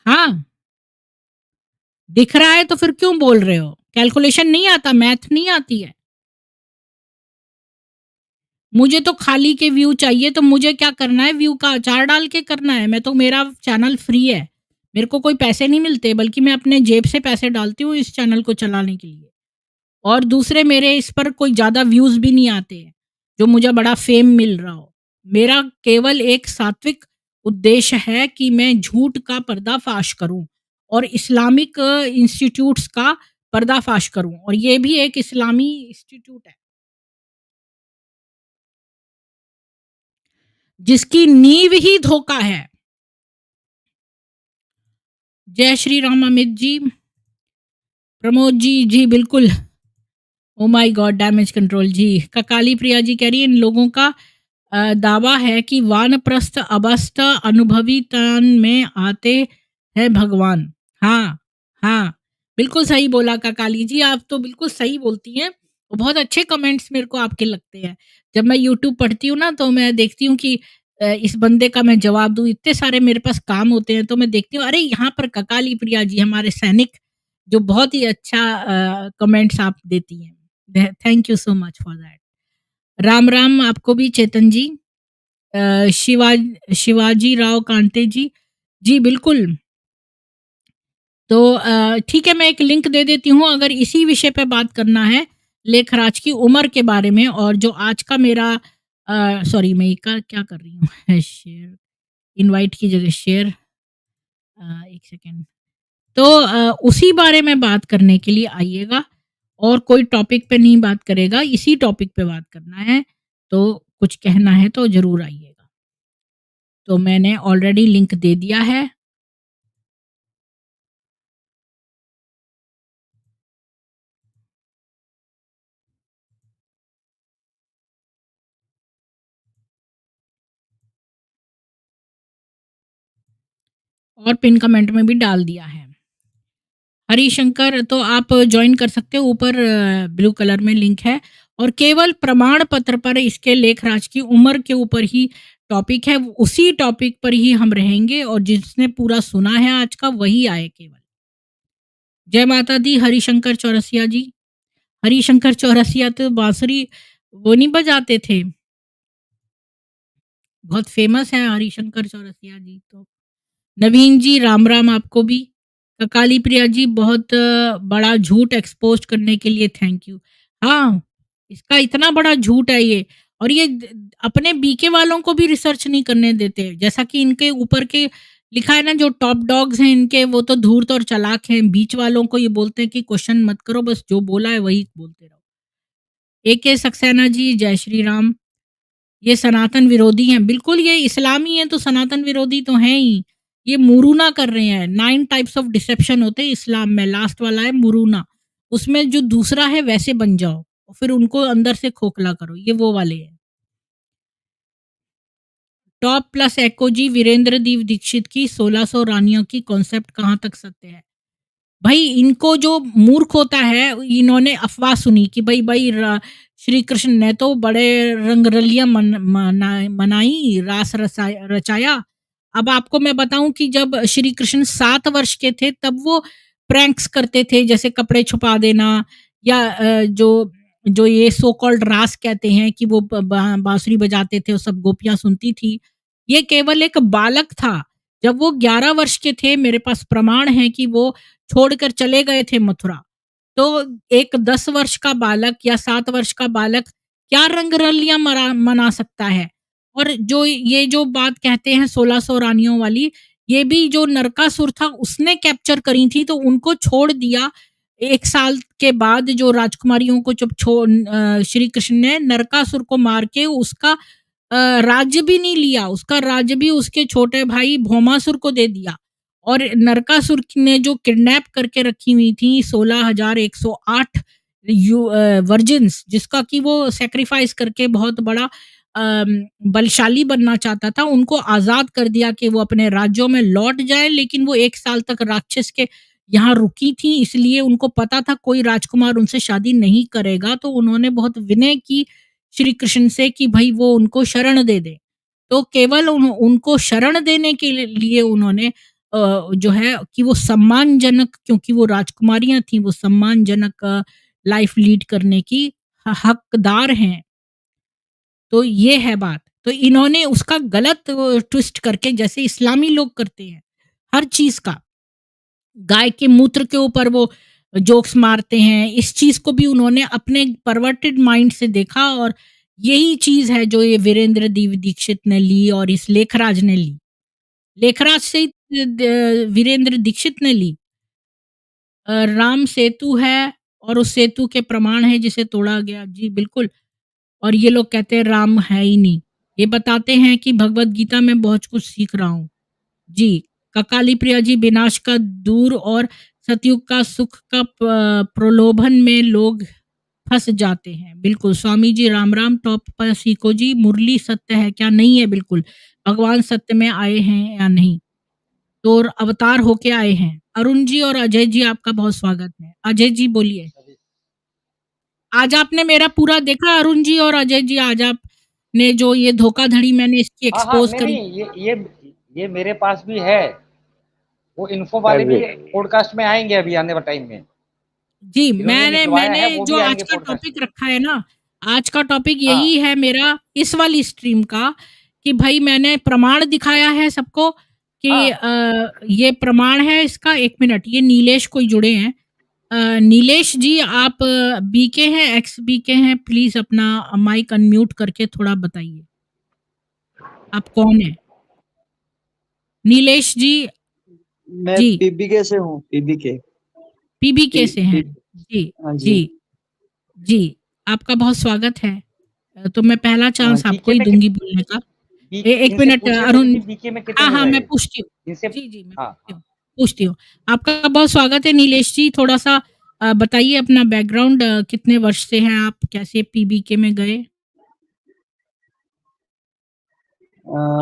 हाँ, दिख रहा है तो फिर क्यों बोल रहे हो? कैलकुलेशन नहीं आता, मैथ नहीं आती है। मुझे तो खाली के व्यू चाहिए, तो मुझे क्या करना है, व्यू का अचार डाल के करना है। मैं तो, मेरा चैनल फ्री है। मेरे को कोई पैसे नहीं मिलते, बल्कि मैं अपने जेब से पैसे डालती हूँ इस चैनल को चलाने के लिए। और दूसरे मेरे इस पर कोई ज़्यादा व्यूज़ भी नहीं आते हैं, जो मुझे बड़ा फ़ेम मिल रहा हो। मेरा केवल एक सात्विक उद्देश्य है कि मैं झूठ का पर्दाफ़ाश करूँ और इस्लामिक इंस्टीट्यूट्स का पर्दाफ़ाश करूँ, और ये भी एक इस्लामी इंस्टीट्यूट है, जिसकी नींव ही धोखा है। जय श्री राम अमित जी, प्रमोद जी, जी बिल्कुल। Oh my god! Damage control जी। काली प्रिया जी कह रही है इन लोगों का दावा है कि वानप्रस्थ अवस्था अनुभवी तन में आते हैं भगवान। हाँ, हाँ, बिल्कुल सही बोला काली जी, आप तो बिल्कुल सही बोलती हैं। और बहुत अच्छे कमेंट्स मेरे को आपके लगते हैं। जब मैं यूट्यूब पढ़ती हूँ ना, तो मैं देखती हूँ कि इस बंदे का मैं जवाब दूँ, इतने सारे मेरे पास काम होते हैं, तो मैं देखती हूँ, अरे यहाँ पर काली प्रिया जी हमारे सैनिक, जो बहुत ही अच्छा कमेंट्स आप देती हैं। Thank you so much for that. Ram Ram आपको भी चेतन जी। शिवा शिवाजी राव कांटे जी, जी बिल्कुल। तो ठीक है, मैं एक लिंक दे देती हूँ, अगर इसी विषय पे बात करना है, लेखराज की उम्र के बारे में, और जो आज का मेरा सॉरी मैं ये क्या कर रही हूँ शेयर, इनवाइट की जगह शेयर, एक सेकेंड। तो उसी बारे में बात करने के लिए आइएगा, और कोई टॉपिक पे नहीं बात करेगा, इसी टॉपिक पे बात करना है, तो कुछ कहना है तो ज़रूर आइएगा। तो मैंने ऑलरेडी लिंक दे दिया है। और पिन कमेंट में भी डाल दिया है। हरिशंकर तो आप जॉइन कर सकते हो, ऊपर ब्लू कलर में लिंक है, और केवल प्रमाण पत्र पर इसके लेखराज की उम्र के ऊपर ही टॉपिक है, उसी टॉपिक पर ही हम रहेंगे, और जिसने पूरा सुना है आज का वही आए केवल। जय माता दी हरिशंकर चौरसिया जी। हरिशंकर चौरसिया तो बांसुरी वो नहीं बजाते थे, बहुत फेमस है हरिशंकर चौरसिया जी तो। नवीन जी राम राम आपको भी। काली प्रिया जी बहुत बड़ा झूठ एक्सपोज़ करने के लिए थैंक यू। हाँ, इसका इतना बड़ा झूठ है ये, और ये अपने बीके वालों को भी रिसर्च नहीं करने देते। जैसा कि इनके ऊपर के लिखा है ना, जो टॉप डॉग्स हैं इनके, वो तो धूर्त और चालाक हैं। बीच वालों को ये बोलते हैं कि क्वेश्चन मत करो, बस जो बोला है वही बोलते रहो। एके सक्सेना जी जय श्री राम। ये सनातन विरोधी हैं। बिल्कुल, ये इस्लामी हैं तो सनातन विरोधी तो हैं ही। ये मुरूना कर रहे हैं। 9 टाइप्स ऑफ डिसेप्शन होते हैं इस्लाम में, लास्ट वाला है मुरूना। उसमें जो दूसरा है वैसे बन जाओ, और फिर उनको अंदर से खोखला करो, ये वो वाले हैं। टॉप प्लस एको जी वीरेंद्र दीव दीक्षित की 1600 रानियों की कॉन्सेप्ट कहाँ तक सत्य है? भाई इनको जो मूर्ख होता है, इन्होंने अफ़वाह सुनी कि भई श्री कृष्ण ने तो बड़े रंगरलियाँ मनाई, रास रचाया। अब आपको मैं बताऊँ कि जब श्री कृष्ण 7 वर्ष के थे तब वो प्रैंक्स करते थे, जैसे कपड़े छुपा देना, या जो जो ये सो कॉल्ड रास कहते हैं कि वो ब बा बाँसुरी बजाते थे और सब गोपियाँ सुनती थी। ये केवल एक बालक था। जब वो 11 वर्ष के थे, मेरे पास प्रमाण है कि वो छोड़कर चले गए थे मथुरा। तो एक 10 वर्ष का बालक या 7 वर्ष का बालक क्या रंगरलियाँ मना सकता है? और जो ये जो बात कहते हैं 1600 रानियों वाली, ये भी जो नरकासुर था उसने कैप्चर करी थी, तो उनको छोड़ दिया। 1 साल के बाद जो राजकुमारियों को जब श्री कृष्ण ने नरकासुर को मार के उसका राज्य भी नहीं लिया, उसका राज्य भी उसके छोटे भाई भौमासुर को दे दिया। और नरकासुर ने जो किडनैप करके रखी हुई थी 16,108 वर्जिन्स, जिसका कि वो सैक्रिफाइस करके बहुत बड़ा बलशाली बनना चाहता था, उनको आज़ाद कर दिया कि वो अपने राज्यों में लौट जाएँ, लेकिन वो 1 साल तक राक्षस के यहाँ रुकी थी, इसलिए उनको पता था कोई राजकुमार उनसे शादी नहीं करेगा, तो उन्होंने बहुत विनय की श्री कृष्ण से कि भई वो उनको शरण दे दें। तो केवल उनको शरण देने के लिए उन्होंने जो है कि वो सम्मानजनक, क्योंकि वो राजकुमारियाँ थीं, वो सम्मानजनक लाइफ़ लीड करने की हकदार हैं। तो ये है बात। तो इन्होंने उसका गलत ट्विस्ट करके, जैसे इस्लामी लोग करते हैं, हर चीज़ का। गाय के मूत्र के ऊपर वो जोक्स मारते हैं, इस चीज़ को भी उन्होंने अपने परवर्टेड माइंड से देखा और यही चीज़ है जो ये वीरेंद्र दीक्षित ने ली और इस लेखराज ने ली। लेखराज से ही वीरेंद्र दीक्षित ने ली। राम सेतु है और उस सेतु के प्रमाण है जिसे तोड़ा गया। जी, बिल्कुल। और ये लोग कहते हैं राम है ही नहीं। ये बताते हैं कि भगवत गीता में बहुत कुछ सीख रहा हूँ। जी, काली प्रिया जी, विनाश का दूर और सतयुग का सुख का प्रलोभन में लोग फँस जाते हैं। बिल्कुल, स्वामी जी राम राम, टॉप पर सीको जी, मुरली सत्य है क्या? नहीं है बिल्कुल। भगवान सत्य में आए हैं या नहीं? तो अवतार होके आए हैं। अरुण जी और अजय जी, आपका बहुत स्वागत है। अजय जी बोलिए। आज आपने मेरा पूरा देखा अरुण जी और अजय जी, आज आपने जो ये धोखाधड़ी मैंने इसकी हाँ हाँ, एक्सपोज़ नहीं करी। नहीं, ये मेरे पास भी है। वो इन्फो वाले भी पॉडकास्ट में आएंगे अभी आने वाले टाइम में। जी, जिन्होंने निकलवाया मैंने है वो जो भी आज आएंगे का पॉडकास्ट टॉपिक में। रखा है ना, आज का टॉपिक हाँ यही है मेरा इस वाली स्ट्रीम का कि भाई मैंने प्रमाण दिखाया है सबको कि हाँ, ये प्रमाण है इसका। 1 मिनट, ये नीलेश कोई जुड़े हैं। नीलेश जी, आप बीके हैं, एक्स बीके हैं, प्लीज़ अपना माइक अनम्यूट करके थोड़ा बताइए, आप कौन हैं? नीलेश जी। मैं जी, पीबीके से हूँ, पीबीके। पीबीके पी से पी हैं। जी, हाँ जी। जी, जी, आपका बहुत स्वागत है। तो मैं पहला चांस आपको बीके ही में दूँगी बोलने का। 1 इनसे मिनट पूछिए अरुण। पहले कि बीके में कितने हाँ, हो हाँ, मैं गए पूछती हूँ। इनसे। जी, जी, मैं हाँ पूछती हाँ, हूँ, पूछती हूँ। आपका बहुत स्वागत है नीलेश जी, थोड़ा-सा बताइए अपना बैकग्राउंड, कितने वर्ष से हैं आप? कैसे पीबीके में गए?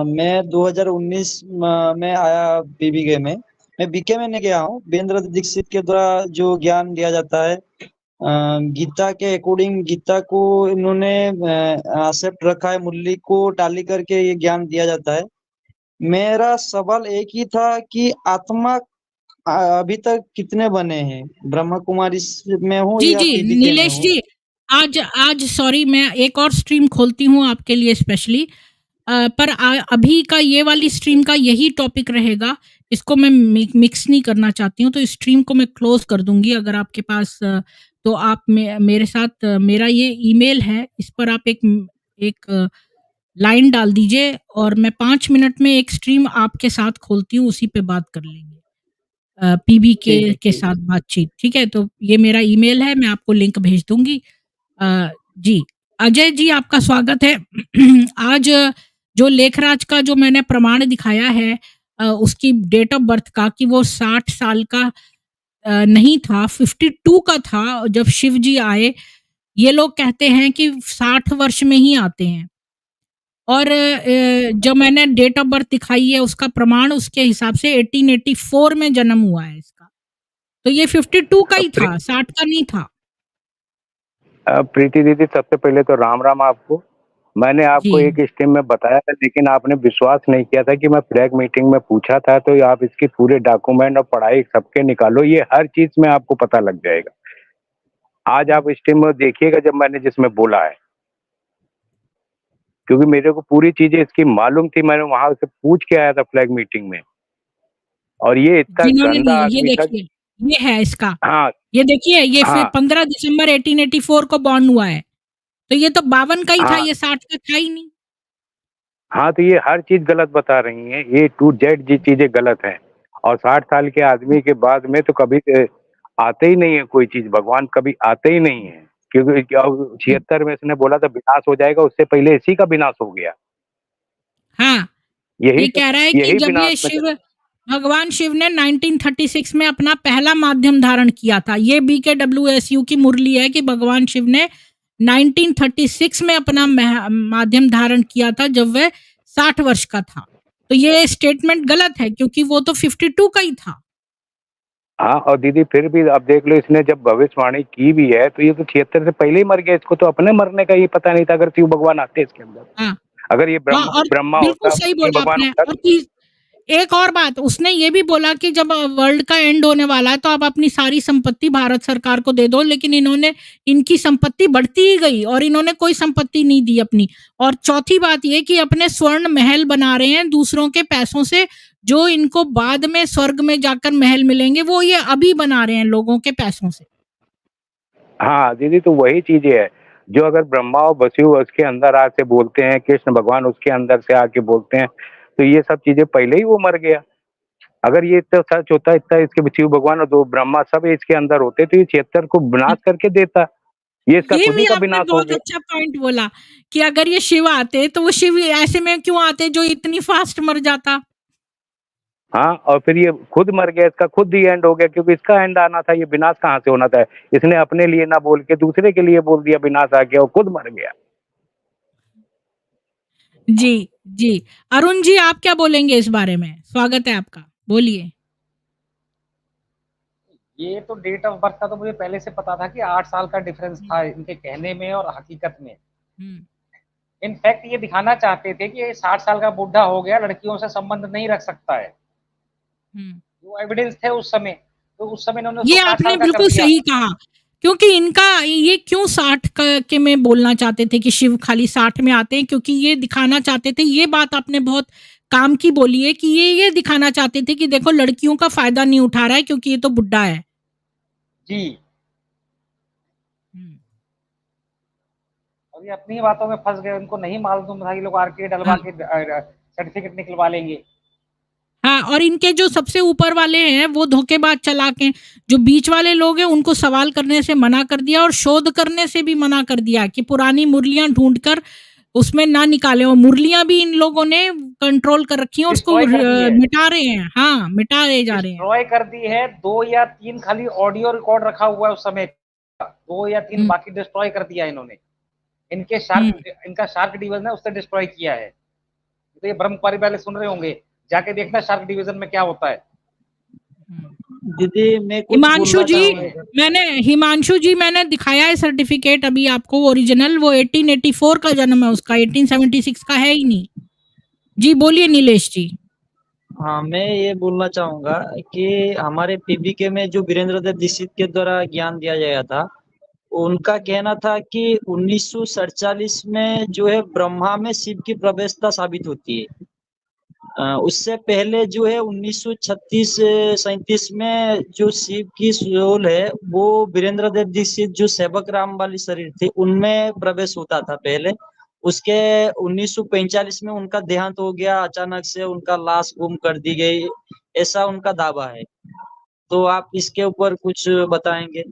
मैं 2019 में आया पीबीके में। मैं बीके में नहीं गया हूँ। वीरेंद्र दीक्षित के द्वारा जो ज्ञान दिया जाता है, गीता के अकॉर्डिंग, गीता को इन्होंने एक्सेप्ट रखा है, मुरली को टाली करके ये ज्ञान दिया जाता है। मेरा सवाल एक ही था कि आत्मा अभी तक कितने बने हैं? ब्रह्मा कुमारी में हूँ जी, या जी, पीबीके में नीलेश हूँ? जी, आज आज सॉरी, मैं एक और स्ट्रीम खोलती हूँ आपके लिए स्पेशली। पर अभी का ये वाली स्ट्रीम का यही टॉपिक रहेगा। इसको मैं मिक्स नहीं करना चाहती हूँ, तो इस स्ट्रीम को मैं क्लोज़ कर दूँगी। अगर आपके पास तो आप मेरे साथ मेरा ये ईमेल है, इस पर आप एक लाइन डाल दीजिए और मैं 5 मिनट में एक स्ट्रीम आपके साथ खोलती हूँ, उसी पे बात कर लेंगे। पीबीके ठीक है, के ठीक साथ है। बातचीत, ठीक है? तो ये मेरा ईमेल है, मैं आपको लिंक भेज दूँगी। जी, अजय जी, आपका स्वागत है। आज जो लेखराज का जो मैंने प्रमाण दिखाया है, उसकी डेट ऑफ बर्थ का, कि वो 60 साल का नहीं था, 52 का था जब शिव जी आए। ये लोग कहते हैं कि 60 वर्ष में ही आते हैं। और जो मैंने डेट ऑफ बर्थ दिखाई है उसका प्रमाण उसके हिसाब से 1884 में जन्म हुआ है इसका। तो ये 52 का ही था, 60 का नहीं था। प्रीति दीदी, सबसे पहले तो राम राम आपको। मैंने आपको जी, एक स्ट्रीम में बताया था, लेकिन आपने विश्वास नहीं किया था कि मैं फ्लैग मीटिंग में पूछा था, तो आप इसकी पूरे डॉक्यूमेंट और पढ़ाई सबके निकालो, ये हर चीज में आपको पता लग जाएगा। आज आप स्ट्रीम में देखिएगा जब मैंने जिसमें बोला है, क्योंकि मेरे को पूरी चीजें इसकी मालूम थी, मैंने वहां से पूछ के आया था फ्लैग मीटिंग में। और ये इतना जिन्होंने गंदा ली, ये आदमी था। देखिए, ये है इसका। हाँ ये देखिए, ये फिर हाँ 15 दिसंबर 1884 को बॉर्न हुआ है। तो ये तो 52 का ही था, हाँ ये 60 का था ही नहीं। हाँ, तो ये हर चीज गलत बता रही हैं, ए टू जेड जी चीजें गलत हैं। और 60 साल के आदमी के बाद में तो कभी आते ही नहीं है कोई चीज, भगवान कभी आते ही नहीं है। क्योंकि 76 में इसने बोला था विनाश हो जाएगा, उससे पहले इसी का विनाश हो गया। हाँ, यही ये कह रहा है कि यही जब विनाश ये में भगवान शिव ने 1936 में अपना पहला माध्यम धारण किया था। ये बीकेडब्ल्यूएसयू की मुरली है कि भगवान शिव ने 1936 में अपना माध्यम धारण किया था, जब वह 60 वर्ष का था। तो ये स्टेटमेंट गलत है क्योंकि वो तो 52 का ही था। हाँ, और दीदी फिर भी आप देख लो, इसने जब भविष्यवाणी की भी है तो ये तो 76 से पहले ही मर गया, इसको तो अपने मरने का ये पता नहीं था। अगर शिव भगवान आते इसके अंदर, हाँ, अगर ये हाँ, ब्रह्मा और ब्रह्मा बिल्कुल होता, सही शिव बोला भगवान आपने। होता और एक और बात, उसने ये भी बोला कि जब वर्ल्ड का एंड होने वाला है तो आप अपनी सारी संपत्ति भारत सरकार को दे दो, लेकिन इन्होंने, इनकी संपत्ति बढ़ती ही गई और इन्होंने कोई संपत्ति नहीं दी अपनी। और चौथी बात ये कि अपने स्वर्ण महल बना रहे हैं दूसरों के पैसों से, जो इनको बाद में स्वर्ग में जाकर महल मिलेंगे, वो ये अभी बना रहे हैं लोगों के पैसों से। हाँ दीदी, तो वही चीजें है जो अगर ब्रह्मा और वसु उसके अंदर आके बोलते हैं, कृष्ण भगवान उसके अंदर से आके बोलते हैं, तो ये सब चीजें पहले ही वो मर गया। अगर ये तो सच होता, इतना इसके शिव भगवान और दो ब्रह्मा सब इसके अंदर होते, तो ये 76 को विनाश करके देता। ये इसका ये खुद ही भी का आपने विनाश हो बहुत गया। अच्छा पॉइंट बोला कि अगर ये शिव आते तो वो शिव ऐसे में क्यों आते जो इतनी फास्ट मर जाता। हाँ, और फिर ये खुद मर गया, इसका खुद ही एंड हो गया, क्योंकि इसका एंड आना था, ये विनाश कहाँ से होना था। इसने अपने लिए ना बोल के दूसरे के लिए बोल दिया विनाश आ गया, और खुद मर गया। जी, जी। अरुण जी, आप क्या बोलेंगे इस बारे में? स्वागत है आपका, बोलिए। ये तो डेट ऑफ बर्थ का तो मुझे पहले से पता था कि 8 साल का डिफरेंस था इनके कहने में और हकीकत में। इनफैक्ट ये दिखाना चाहते थे कि ये 60 साल का बूढ़ा हो गया, लड़कियों से संबंध नहीं रख सकता है। वो एविडेंस थे उस समय, तो उस समय इन्होंने ये उसको 60 आपने साल का कर बिल्कुल दिया। सही कहा, क्योंकि इनका ये क्यों 60 के में बोलना चाहते थे कि शिव खाली 60 में आते हैं, क्योंकि ये दिखाना चाहते थे, ये बात आपने बहुत काम की बोली है कि ये दिखाना चाहते थे कि देखो लड़कियों का फायदा नहीं उठा रहा है क्योंकि ये तो बुढ़ा है। जी। और ये अपनी बातों में फंस गए, उनको नहीं मालूम था कि लोग आरके डलवा के सर्टिफिकेट निकलवा लेंगे। हाँ, और इनके जो सबसे ऊपर वाले हैं वो धोखेबाज चालाक हैं, जो बीच वाले लोग हैं उनको सवाल करने से मना कर दिया और शोध करने से भी मना कर दिया कि पुरानी मुरलियां ढूंढकर उसमें ना निकाले, और मुरलियां भी इन लोगों ने कंट्रोल कर रखी हैं, उसको मिटा रहे हैं। हाँ, मिटा रहे जा रहे हैं, डिस्ट्रॉय कर दी है। 2 या 3 खाली ऑडियो रिकॉर्ड रखा हुआ है उस समय का, 2 या 3 बाकी डिस्ट्रॉय कर दिया इन्होंने। इनके इनका शार्क डिवीजन है उससे डिस्ट्रॉय किया है। तो ये ब्रह्मकुमारी वाले सुन रहे होंगे, जाके देखना शार्क डिवीजन में क्या होता है। दीदी मैं हिमांशु जी मैंने दिखाया है सर्टिफिकेट अभी आपको, ओरिजिनल, वो 1884 का जन्म है उसका, 1876 का है ही नहीं। जी बोलिए नीलेश जी। हाँ, मैं ये बोलना चाहूंगा कि हमारे पीबीके में जो वीरेंद्र देव दीक्षित के द्वारा ज्ञान दिया गया था, उनका कहना था कि 1947 में जो है ब्रह्मा में शिव की प्रवेशता साबित होती है। उससे पहले जो है 1936-37 में जो शिव की सोल है वो वीरेंद्र देव दीक्षित जो सेवक राम वाली शरीर थी उनमें प्रवेश होता था पहले। उसके 1945 में उनका देहांत हो गया, अचानक से उनका लाश गुम कर दी गई, ऐसा उनका दावा है। तो आप इसके ऊपर कुछ बताएंगे?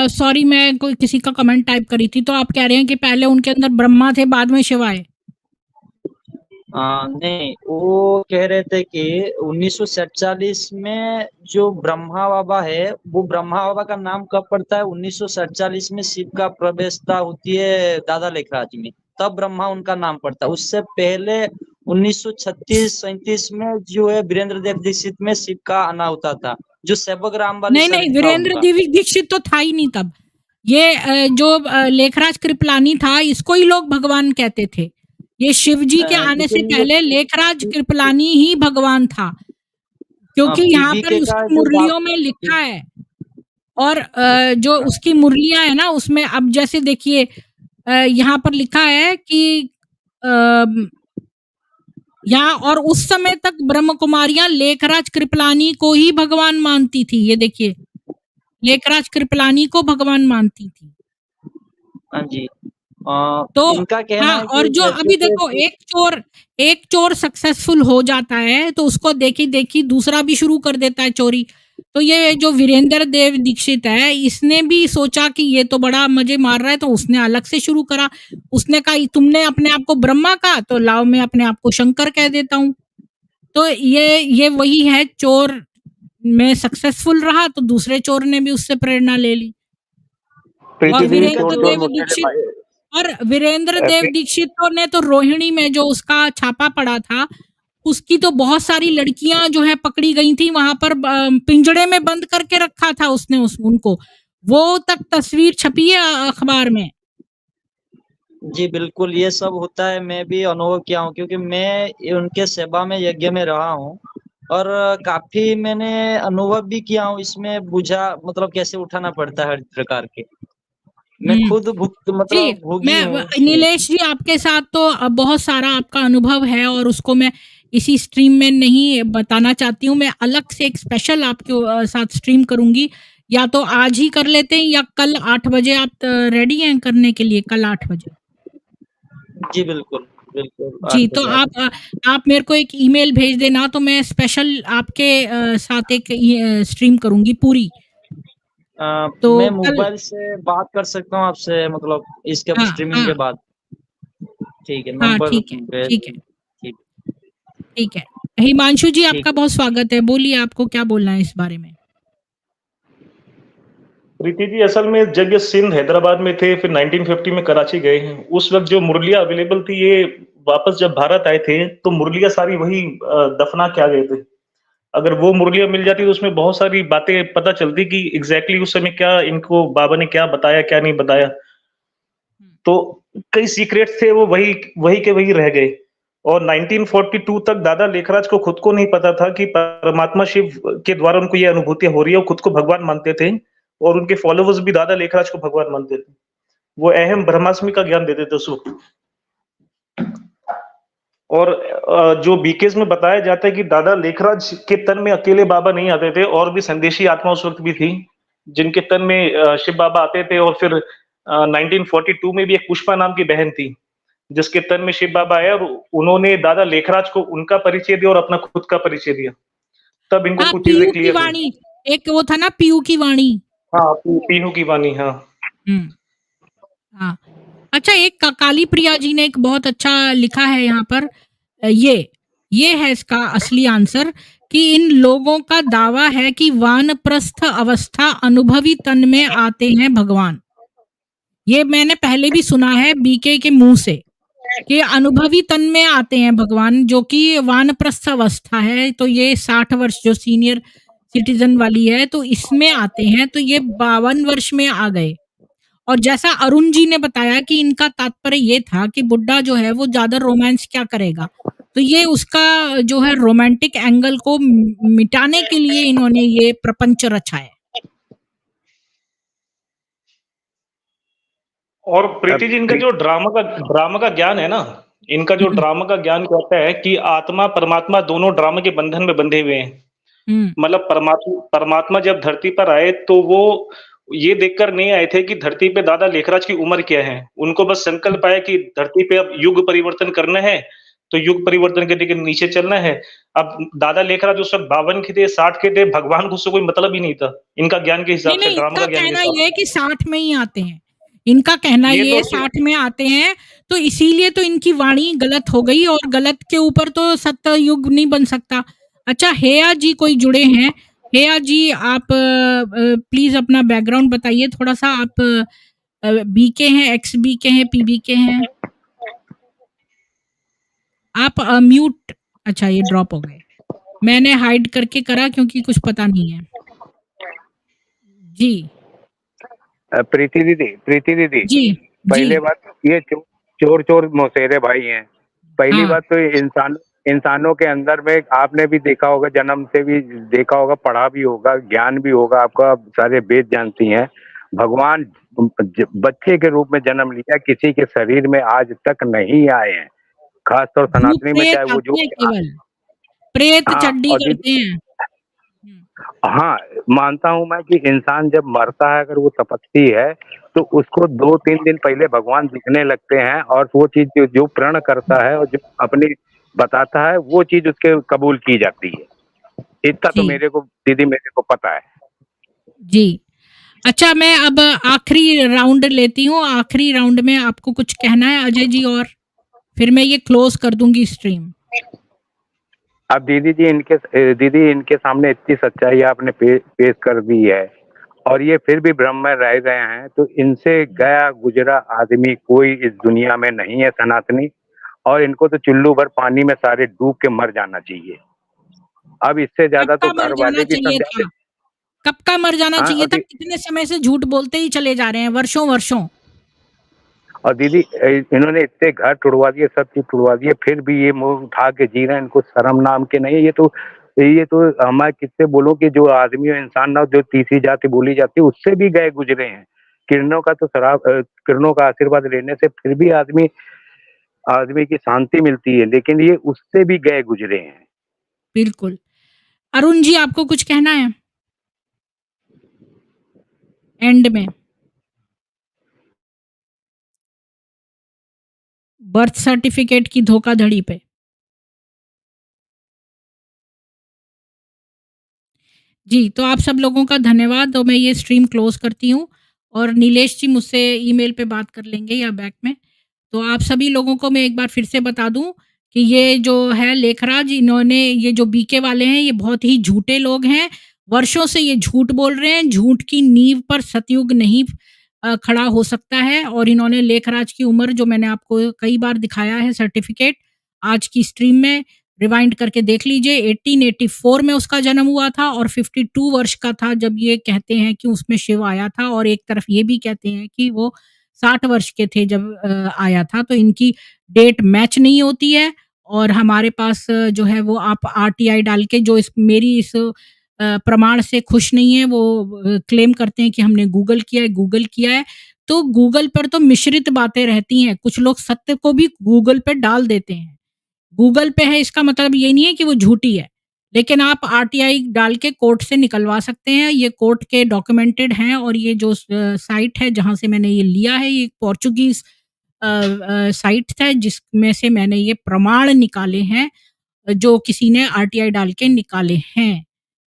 सॉरी, मैं कोई किसी का कमेंट टाइप करी थी, तो आप कह रहे हैं कि पहले उनके अंदर ब्रह्मा थे बाद में शिव आए। नहीं, वो कह रहे थे कि 1947 में जो ब्रह्मा बाबा है वो ब्रह्मा बाबा का नाम कब पड़ता है? 1947 में शिव का प्रवेशता होती है दादा लेखराज में, तब ब्रह्मा उनका नाम पड़ता है। उससे पहले 1936-37 में जो है वीरेंद्र देव दीक्षित में शिव का आना होता था, जो सेवक राम वाली नहीं, वीरेंद्र देव दीक्षित तो था ही नहीं तब। ये जो लेखराज कृपलानी था, इसको ही लोग भगवान कहते थे। ये शिव जी के आने से पहले लेखराज कृपलानी ही भगवान था, क्योंकि यहाँ पर उसकी मुरलियों में लिखा है, और जो उसकी मुरलियां है ना उसमें, अब जैसे देखिए यहाँ पर लिखा है कि यहाँ, और उस समय तक ब्रह्म कुमारियां लेखराज कृपलानी को ही भगवान मानती थी। ये देखिए, लेखराज कृपलानी को भगवान मानती थी। हाँ जी। तो इनका कहना हाँ, है कि और जो अभी देखो एक चोर सक्सेसफुल हो जाता है तो उसको देखी देखी दूसरा भी शुरू कर देता है चोरी। तो ये जो वीरेंद्र देव दीक्षित है, इसने भी सोचा कि ये तो बड़ा मजे मार रहा है, तो उसने अलग से शुरू करा। उसने कहा तुमने अपने आप को ब्रह्मा कहा, तो लाओ मैं अपने आप को शंकर कह देता हूँ। तो ये वही है, चोर में सक्सेसफुल रहा तो दूसरे चोर ने भी उससे प्रेरणा ले ली। और वीरेंद्र देव दीक्षित ने तो रोहिणी में जो उसका छापा पड़ा था, उसकी तो बहुत सारी लड़कियां जो है पकड़ी गई थी, वहां पर पिंजड़े में बंद करके रखा था उसने उनको, वो तक तस्वीर छपी है अखबार में। जी बिल्कुल, ये सब होता है, मैं भी अनुभव किया हूँ, क्योंकि मैं उनके सेवा में यज्ञ में रहा हूँ और काफी मैंने अनुभव भी किया हूँ इसमें, बुझा मतलब कैसे उठाना पड़ता है हर प्रकार के। मैं हम्म। खुद भुक्त जी, मतलब भोगी हूँ मैं उसके। नीलेश जी आपके साथ तो बहुत सारा आपका अनुभव है और उसको मैं इसी स्ट्रीम में नहीं बताना चाहती हूँ। मैं अलग से एक स्पेशल आपके साथ स्ट्रीम करूंगी, या तो आज ही कर लेते हैं या कल 8 बजे। आप रेडी हैं करने के लिए कल 8 बजे? जी बिल्कुल, बिल्कुल 8 जी, तो बजे आप आप मेरे को एक ईमेल भेज देना, तो मैं स्पेशल आपके साथ एक स्ट्रीम करूंगी पूरी। तो मैं कल, मोबाइल से बात कर सकता हूँ आपसे मतलब इसके हाँ स्ट्रीमिंग के हाँ बाद? ठीक है, हाँ, नंबर ठीक है, भेज ठीक है, ठीक ठीक है। हिमांशु जी ठीक आपका बहुत स्वागत है, बोलिए आपको क्या बोलना है इस बारे में? प्रीति जी, असल में जब ये सिंध हैदराबाद में थे, फिर 1950 में कराची गए हैं, उस वक्त जो मुरलियाँ अवेलेबल थी, ये वापस जब भारत आए थे तो मुरलियाँ सारी वही दफना के आ गए थे। अगर वो मुरलियाँ मिल जाती तो उसमें बहुत सारी बातें पता चलती कि एग्जैक्टली उस समय क्या इनको बाबा ने क्या बताया, क्या नहीं बताया। तो कई सीक्रेट्स थे, वो वही वही के वही रह गए। और 1942 तक दादा लेखराज को खुद को नहीं पता था कि परमात्मा शिव के द्वारा उनको ये अनुभूतियां हो रही है। वो खुद को भगवान मानते थे और उनके फॉलोवर्स भी दादा लेखराज को भगवान मानते थे। वो अहम ब्रह्मास्मि का ज्ञान देते थे उस वक्त। और जो बीकेस में बताया जाता है कि दादा लेखराज के तन में अकेले बाबा नहीं आते थे, और भी संदेशी आत्मा उस वक्त भी थी जिनके तन में शिव बाबा आते थे। और फिर 1942 में भी एक पुष्पा नाम की बहन थी जिसके तन में शिव बाबा आए, और उन्होंने दादा लेखराज को उनका परिचय दिया और अपना खुद का परिचय दिया। तब इनको हाँ, कुछ चीजें पीयू की क्लियर हुई। वाणी, एक वो था ना पीयू की वाणी। हाँ, पीहू की वाणी। हाँ, हाँ। अच्छा, एक काली प्रिया जी ने एक बहुत अच्छा लिखा है यहाँ पर। ये है इसका असली आंसर, कि इन लोगों का दावा है कि वानप्रस्थ अवस्था अनुभवी तन में आते हैं भगवान। ये मैंने पहले भी सुना है बीके के मुंह से कि अनुभवी तन में आते हैं भगवान, जो कि वानप्रस्थ अवस्था है। तो ये 60 वर्ष जो सीनियर सिटीजन वाली है, तो इसमें आते हैं। तो ये 52 वर्ष में आ गए। और जैसा अरुण जी ने बताया कि इनका तात्पर्य ये था कि बुड्ढा जो है वो ज्यादा रोमांस क्या करेगा, तो ये उसका जो है रोमांटिक एंगल को मिटाने के लिए इन्होंने ये प्रपंच रचा है। और प्रीति जी, इनका जो ड्रामा का ज्ञान है ना, इनका जो ड्रामा का ज्ञान कहता है कि आत्मा परमात्मा दोनों ड्रामा के बंधन में बंधे हुए हैं। मतलब परमात्मा जब धरती पर आए तो वो ये देखकर नहीं आए थे कि धरती पे दादा लेखराज की उम्र क्या है। उनको बस संकल्प आया कि धरती पे अब युग परिवर्तन करना है, तो युग परिवर्तन के लिए नीचे चलना है। अब दादा लेखराज उस वक्त 52 के थे, 60 के थे, भगवान को उससे कोई मतलब ही नहीं था इनका ज्ञान के हिसाब से, नहीं, ड्रामा इनका का ज्ञान के कहना हिसाब ये है कि 60 में ही आते हैं। इनका कहना ये ये तो 60 में आते हैं, तो इसीलिए तो इनकी वाणी गलत हो गई, और गलत के ऊपर तो सत्य युग नहीं बन सकता। अच्छा, हेया जी कोई जुड़े हैं? हेया जी, आप प्लीज अपना बैकग्राउंड बताइए थोड़ा सा। आप बीके हैं, एक्स बीके हैं, पीबीके हैं? आप म्यूट। अच्छा, ये ड्रॉप हो गए। मैंने हाइड करके करा क्योंकि कुछ पता नहीं है। जी प्रीति दीदी, जी पहले जी। बात, ये चोर मौसेरे भाई हैं। पहली हाँ, बात तो इंसानों के अंदर में आपने भी देखा होगा, जन्म से भी देखा होगा, पढ़ा भी होगा, ज्ञान भी होगा आपका, आप सारे वेद जानती हैं। भगवान बच्चे के रूप में जन्म लिया, किसी के शरीर में आज तक नहीं आए हैं। खासतौर भूत सनातनी में, प्रेत चाहे वो जो आते हैं केवल, प्रेत हाँ, चड्डी और करते हैं। हाँ, मानता हूं मैं कि इंसान जब मरता है, अगर वो तपस्वी है, तो उसको 2-3 दिन पहले भगवान दिखने लगते हैं, और वो चीज जो प्रण करता है और जो अपनी बताता है, वो चीज उसके कबूल की जाती है। इतना तो जी मेरे को पता है। जी। अच्छा, मैं अब आखिरी राउंड लेती हूँ। आखिरी राउंड में आपको कुछ कहना है अजय जी, और फिर मैं ये क्लोज कर दूंगी स्ट्रीम। अब दीदी इनके सामने इतनी सच्चाई आपने पेश कर दी है, और ये फिर भी भ्रम में रह गए हैं, तो इनसे गया गुजरा आदमी कोई इस दुनिया में नहीं है सनातनी, और इनको तो चुल्लू भर पानी में सारे डूब के मर जाना चाहिए। अब इससे कब ज्यादा तो का मर घर जाना वाले भी चाहिए समझा था? दे। कब का मर जाना हाँ, चाहिए था? कितने समय से झूठ बोलते ही चले जा रहे हैं, वर्षों वर्षों। और दीदी इन्होंने इतने घर तुड़वा दिए, सब चीज तुड़वा दिए, फिर भी ये मुंह उठा के जी रहे हैं। इनको शर्म नाम के नहीं है। ये तो मैं किससे बोलूं कि जो आदमी और इंसान ना, जो तीसरी जाति बोली जाती है, उससे भी गए गुजरे हैं। किरणों का तो किरणों का आशीर्वाद लेने से फिर भी आदमी की शांति मिलती है, लेकिन ये उससे भी गए गुजरे हैं। बिल्कुल। अरुण जी, आपको कुछ कहना है? एंड में। बर्थ सर्टिफिकेट की धोखाधड़ी पे। जी, तो आप सब लोगों का धन्यवाद और मैं ये स्ट्रीम क्लोज़ करती हूँ और नीलेश जी मुझसे ईमेल पे बात कर लेंगे या बैक में। तो आप सभी लोगों को मैं एक बार फिर से बता दूँ कि ये जो है लेखराज, इन्होंने ये जो बीके वाले हैं, ये बहुत ही झूठे लोग हैं। वर्षों से ये झूठ बोल रहे हैं, झूठ की नींव पर सतयुग नहीं खड़ा हो सकता है और इन्होंने लेखराज की उम्र जो मैंने आपको कई बार दिखाया है सर्टिफ़िकेट, आज की स्ट्रीम में रिवाइंड करके देख लीजिए। 1884 में उसका जन्म हुआ था और 52 वर्ष का था जब ये कहते हैं कि उसमें शिव आया था और एक तरफ ये भी कहते हैं कि वो 60 वर्ष के थे जब आया था। तो इनकी डेट मैच नहीं होती है और हमारे पास जो है वो आप आरटीआई डाल के जो मेरी इस प्रमाण से खुश नहीं है, वो क्लेम करते हैं कि हमने गूगल किया है। तो गूगल पर तो मिश्रित बातें रहती हैं, कुछ लोग सत्य को भी गूगल पे डाल देते हैं। गूगल पे है इसका मतलब ये नहीं है कि वो झूठी है, लेकिन आप आरटीआई डाल के कोर्ट से निकलवा सकते हैं। ये कोर्ट के डॉक्यूमेंटेड हैं और ये जो साइट है जहाँ से मैंने ये लिया है, ये पोर्चुगीज़ साइट है जिसमें से मैंने ये प्रमाण निकाले हैं, जो किसी ने आरटीआई डाल के निकाले हैं।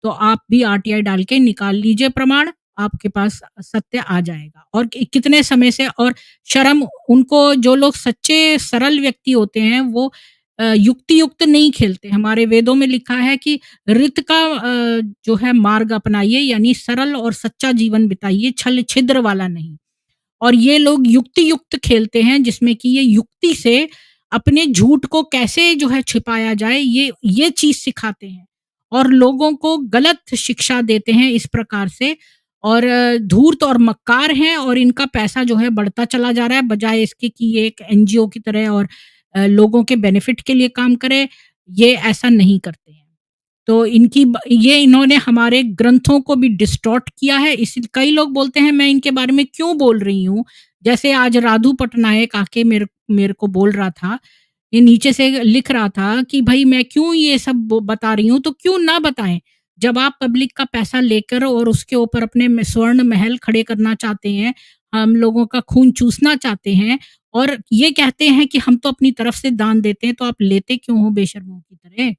तो आप भी आरटीआई डाल के निकाल लीजिए प्रमाण, आपके पास सत्य आ जाएगा। और कितने समय से और शर्म उनको, जो लोग सच्चे सरल व्यक्ति होते हैं वो युक्ति युक्त नहीं खेलते। हमारे वेदों में लिखा है कि ऋत का जो है मार्ग अपनाइए, यानी सरल और सच्चा जीवन बिताइए, छल छिद्र वाला नहीं। और ये लोग युक्ति युक्त खेलते हैं जिसमें कि ये युक्ति से अपने झूठ को कैसे जो है छिपाया जाए, ये चीज़ सिखाते हैं और लोगों को गलत शिक्षा देते हैं इस प्रकार से। और धूर्त और मक्कार हैं और इनका पैसा जो है बढ़ता चला जा रहा है, बजाय इसके कि ये एक एनजीओ की तरह और लोगों के बेनिफिट के लिए काम करे, ये ऐसा नहीं करते हैं। तो ये इन्होंने हमारे ग्रंथों को भी डिस्टॉर्ट किया है। कई लोग बोलते हैं मैं इनके बारे में क्यों बोल रही हूँ? जैसे आज राधु पटनायक आके मेरे को बोल रहा था, ये नीचे से लिख रहा था कि भई मैं क्यों ये सब बता रही हूँ, तो क्यों ना बताएँ? जब आप पब्लिक का पैसा लेकर और उसके ऊपर अपने स्वर्ण महल खड़े करना चाहते हैं, हम लोगों का खून चूसना चाहते हैं और ये कहते हैं कि हम तो अपनी तरफ से दान देते हैं, तो आप लेते क्यों हो बेशर्मों की तरह?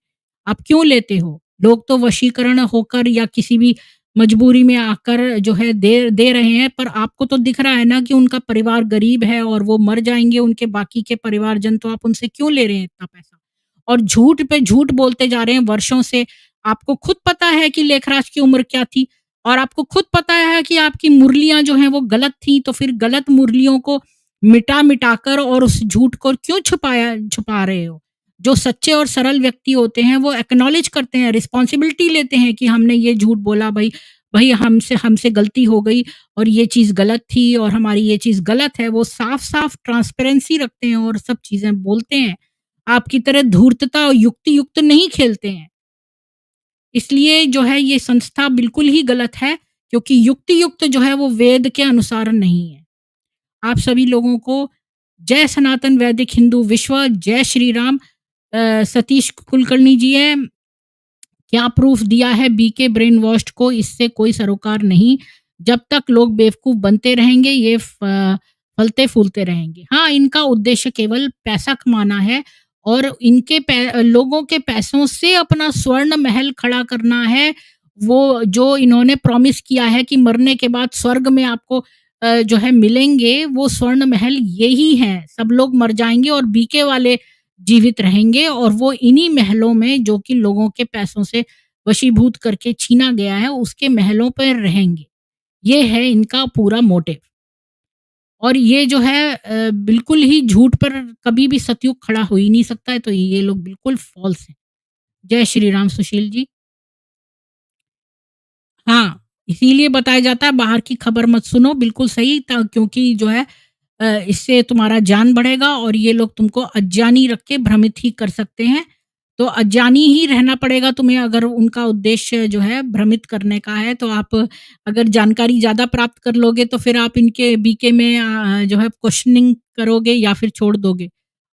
आप क्यों लेते हो? लोग तो वशीकरण होकर या किसी भी मजबूरी में आकर जो है दे रहे हैं, पर आपको तो दिख रहा है ना कि उनका परिवार गरीब है और वो मर जाएँगे, उनके बाकी के परिवारजन, तो आप उनसे क्यों ले रहे हैं इतना पैसा? और झूठ पे झूठ बोलते जा रहे हैं वर्षों से। आपको खुद पता है कि लेखराज की उम्र क्या थी और आपको खुद पता है कि आपकी मुरलियाँ जो हैं वो गलत थी, तो फिर गलत मुरलियों को मिटा कर और उस झूठ को क्यों छुपा रहे हो? जो सच्चे और सरल व्यक्ति होते हैं वो एक्नॉलेज करते हैं, रिस्पॉन्सिबिलिटी लेते हैं कि हमने ये झूठ बोला, भई हमसे हमसे गलती हो गई और ये चीज़ गलत थी और हमारी ये चीज़ गलत है। वो साफ-साफ ट्रांसपेरेंसी रखते हैं और सब चीज़ें बोलते हैं। आपकी तरह धूर्तता और युक्ति-युक्त नहीं खेलते हैं। इसलिए जो है ये संस्था बिल्कुल ही गलत है, क्योंकि युक्ति-युक्त जो है वो वेद के अनुसार नहीं है। आप सभी लोगों को जय सनातन वैदिक हिंदू विश्व, जय श्री राम। सतीश कुलकर्णी जी हैं, क्या प्रूफ दिया है बीके ब्रेन वॉश्ड को, इससे कोई सरोकार नहीं। जब तक लोग बेवकूफ़ बनते रहेंगे, ये फलते-फूलते रहेंगे। हाँ, इनका उद्देश्य केवल पैसा कमाना है और लोगों के पैसों से अपना स्वर्ण महल खड़ा करना है। वो जो इन्होंने प्रॉमिस किया है कि मरने के बाद स्वर्ग में आपको जो है मिलेंगे, वो स्वर्ण महल यही हैं। सब लोग मर जाएँगे और बीके वाले जीवित रहेंगे और वो इन्हीं महलों में, जो कि लोगों के पैसों से वशीभूत करके छीना गया है, उसके महलों पर रहेंगे। ये है इनका पूरा मोटिव। और ये जो है बिल्कुल ही झूठ पर कभी भी सतयुग खड़ा हो ही नहीं सकता है, तो ये लोग बिल्कुल फ़ॉल्स हैं। जय श्री राम सुशील जी। हाँ, इसीलिए बताया जाता है बाहर की खबर मत सुनो, बिल्कुल सही था, क्योंकि जो है इससे तुम्हारा ज्ञान बढ़ेगा और ये लोग तुमको अज्ञानी रख के भ्रमित ही कर सकते हैं। तो अज्ञानी ही रहना पड़ेगा तुम्हें, अगर उनका उद्देश्य जो है भ्रमित करने का है। तो आप अगर जानकारी ज़्यादा प्राप्त कर लोगे तो फिर आप इनके बीके में जो है क्वेश्चनिंग करोगे या फिर छोड़ दोगे।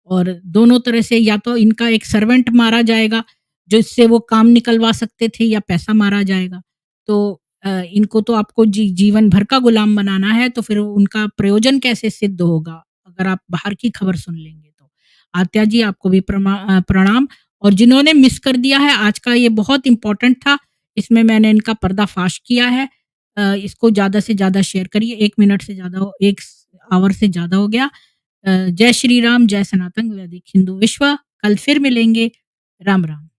और दोनों तरह से, या तो इनका एक सर्वेंट मारा जाएगा जिससे वो काम निकलवा सकते थे, या पैसा मारा जाएगा। तो इनको तो आपको जीवन भर का गुलाम बनाना है, तो फिर उनका प्रयोजन कैसे सिद्ध होगा अगर आप बाहर की खबर सुन लेंगे तो। आत्या जी आपको भी प्रणाम। और जिन्होंने मिस कर दिया है, आज का ये बहुत इम्पोर्टेंट था, इसमें मैंने इनका पर्दाफाश किया है। इसको ज़्यादा से ज़्यादा शेयर करिए, 1 मिनट से ज़्यादा, 1 आवर से ज़्यादा हो गया। जय श्री राम, जय सनातन वैदिक हिंदू विश्व। कल फिर मिलेंगे। राम राम।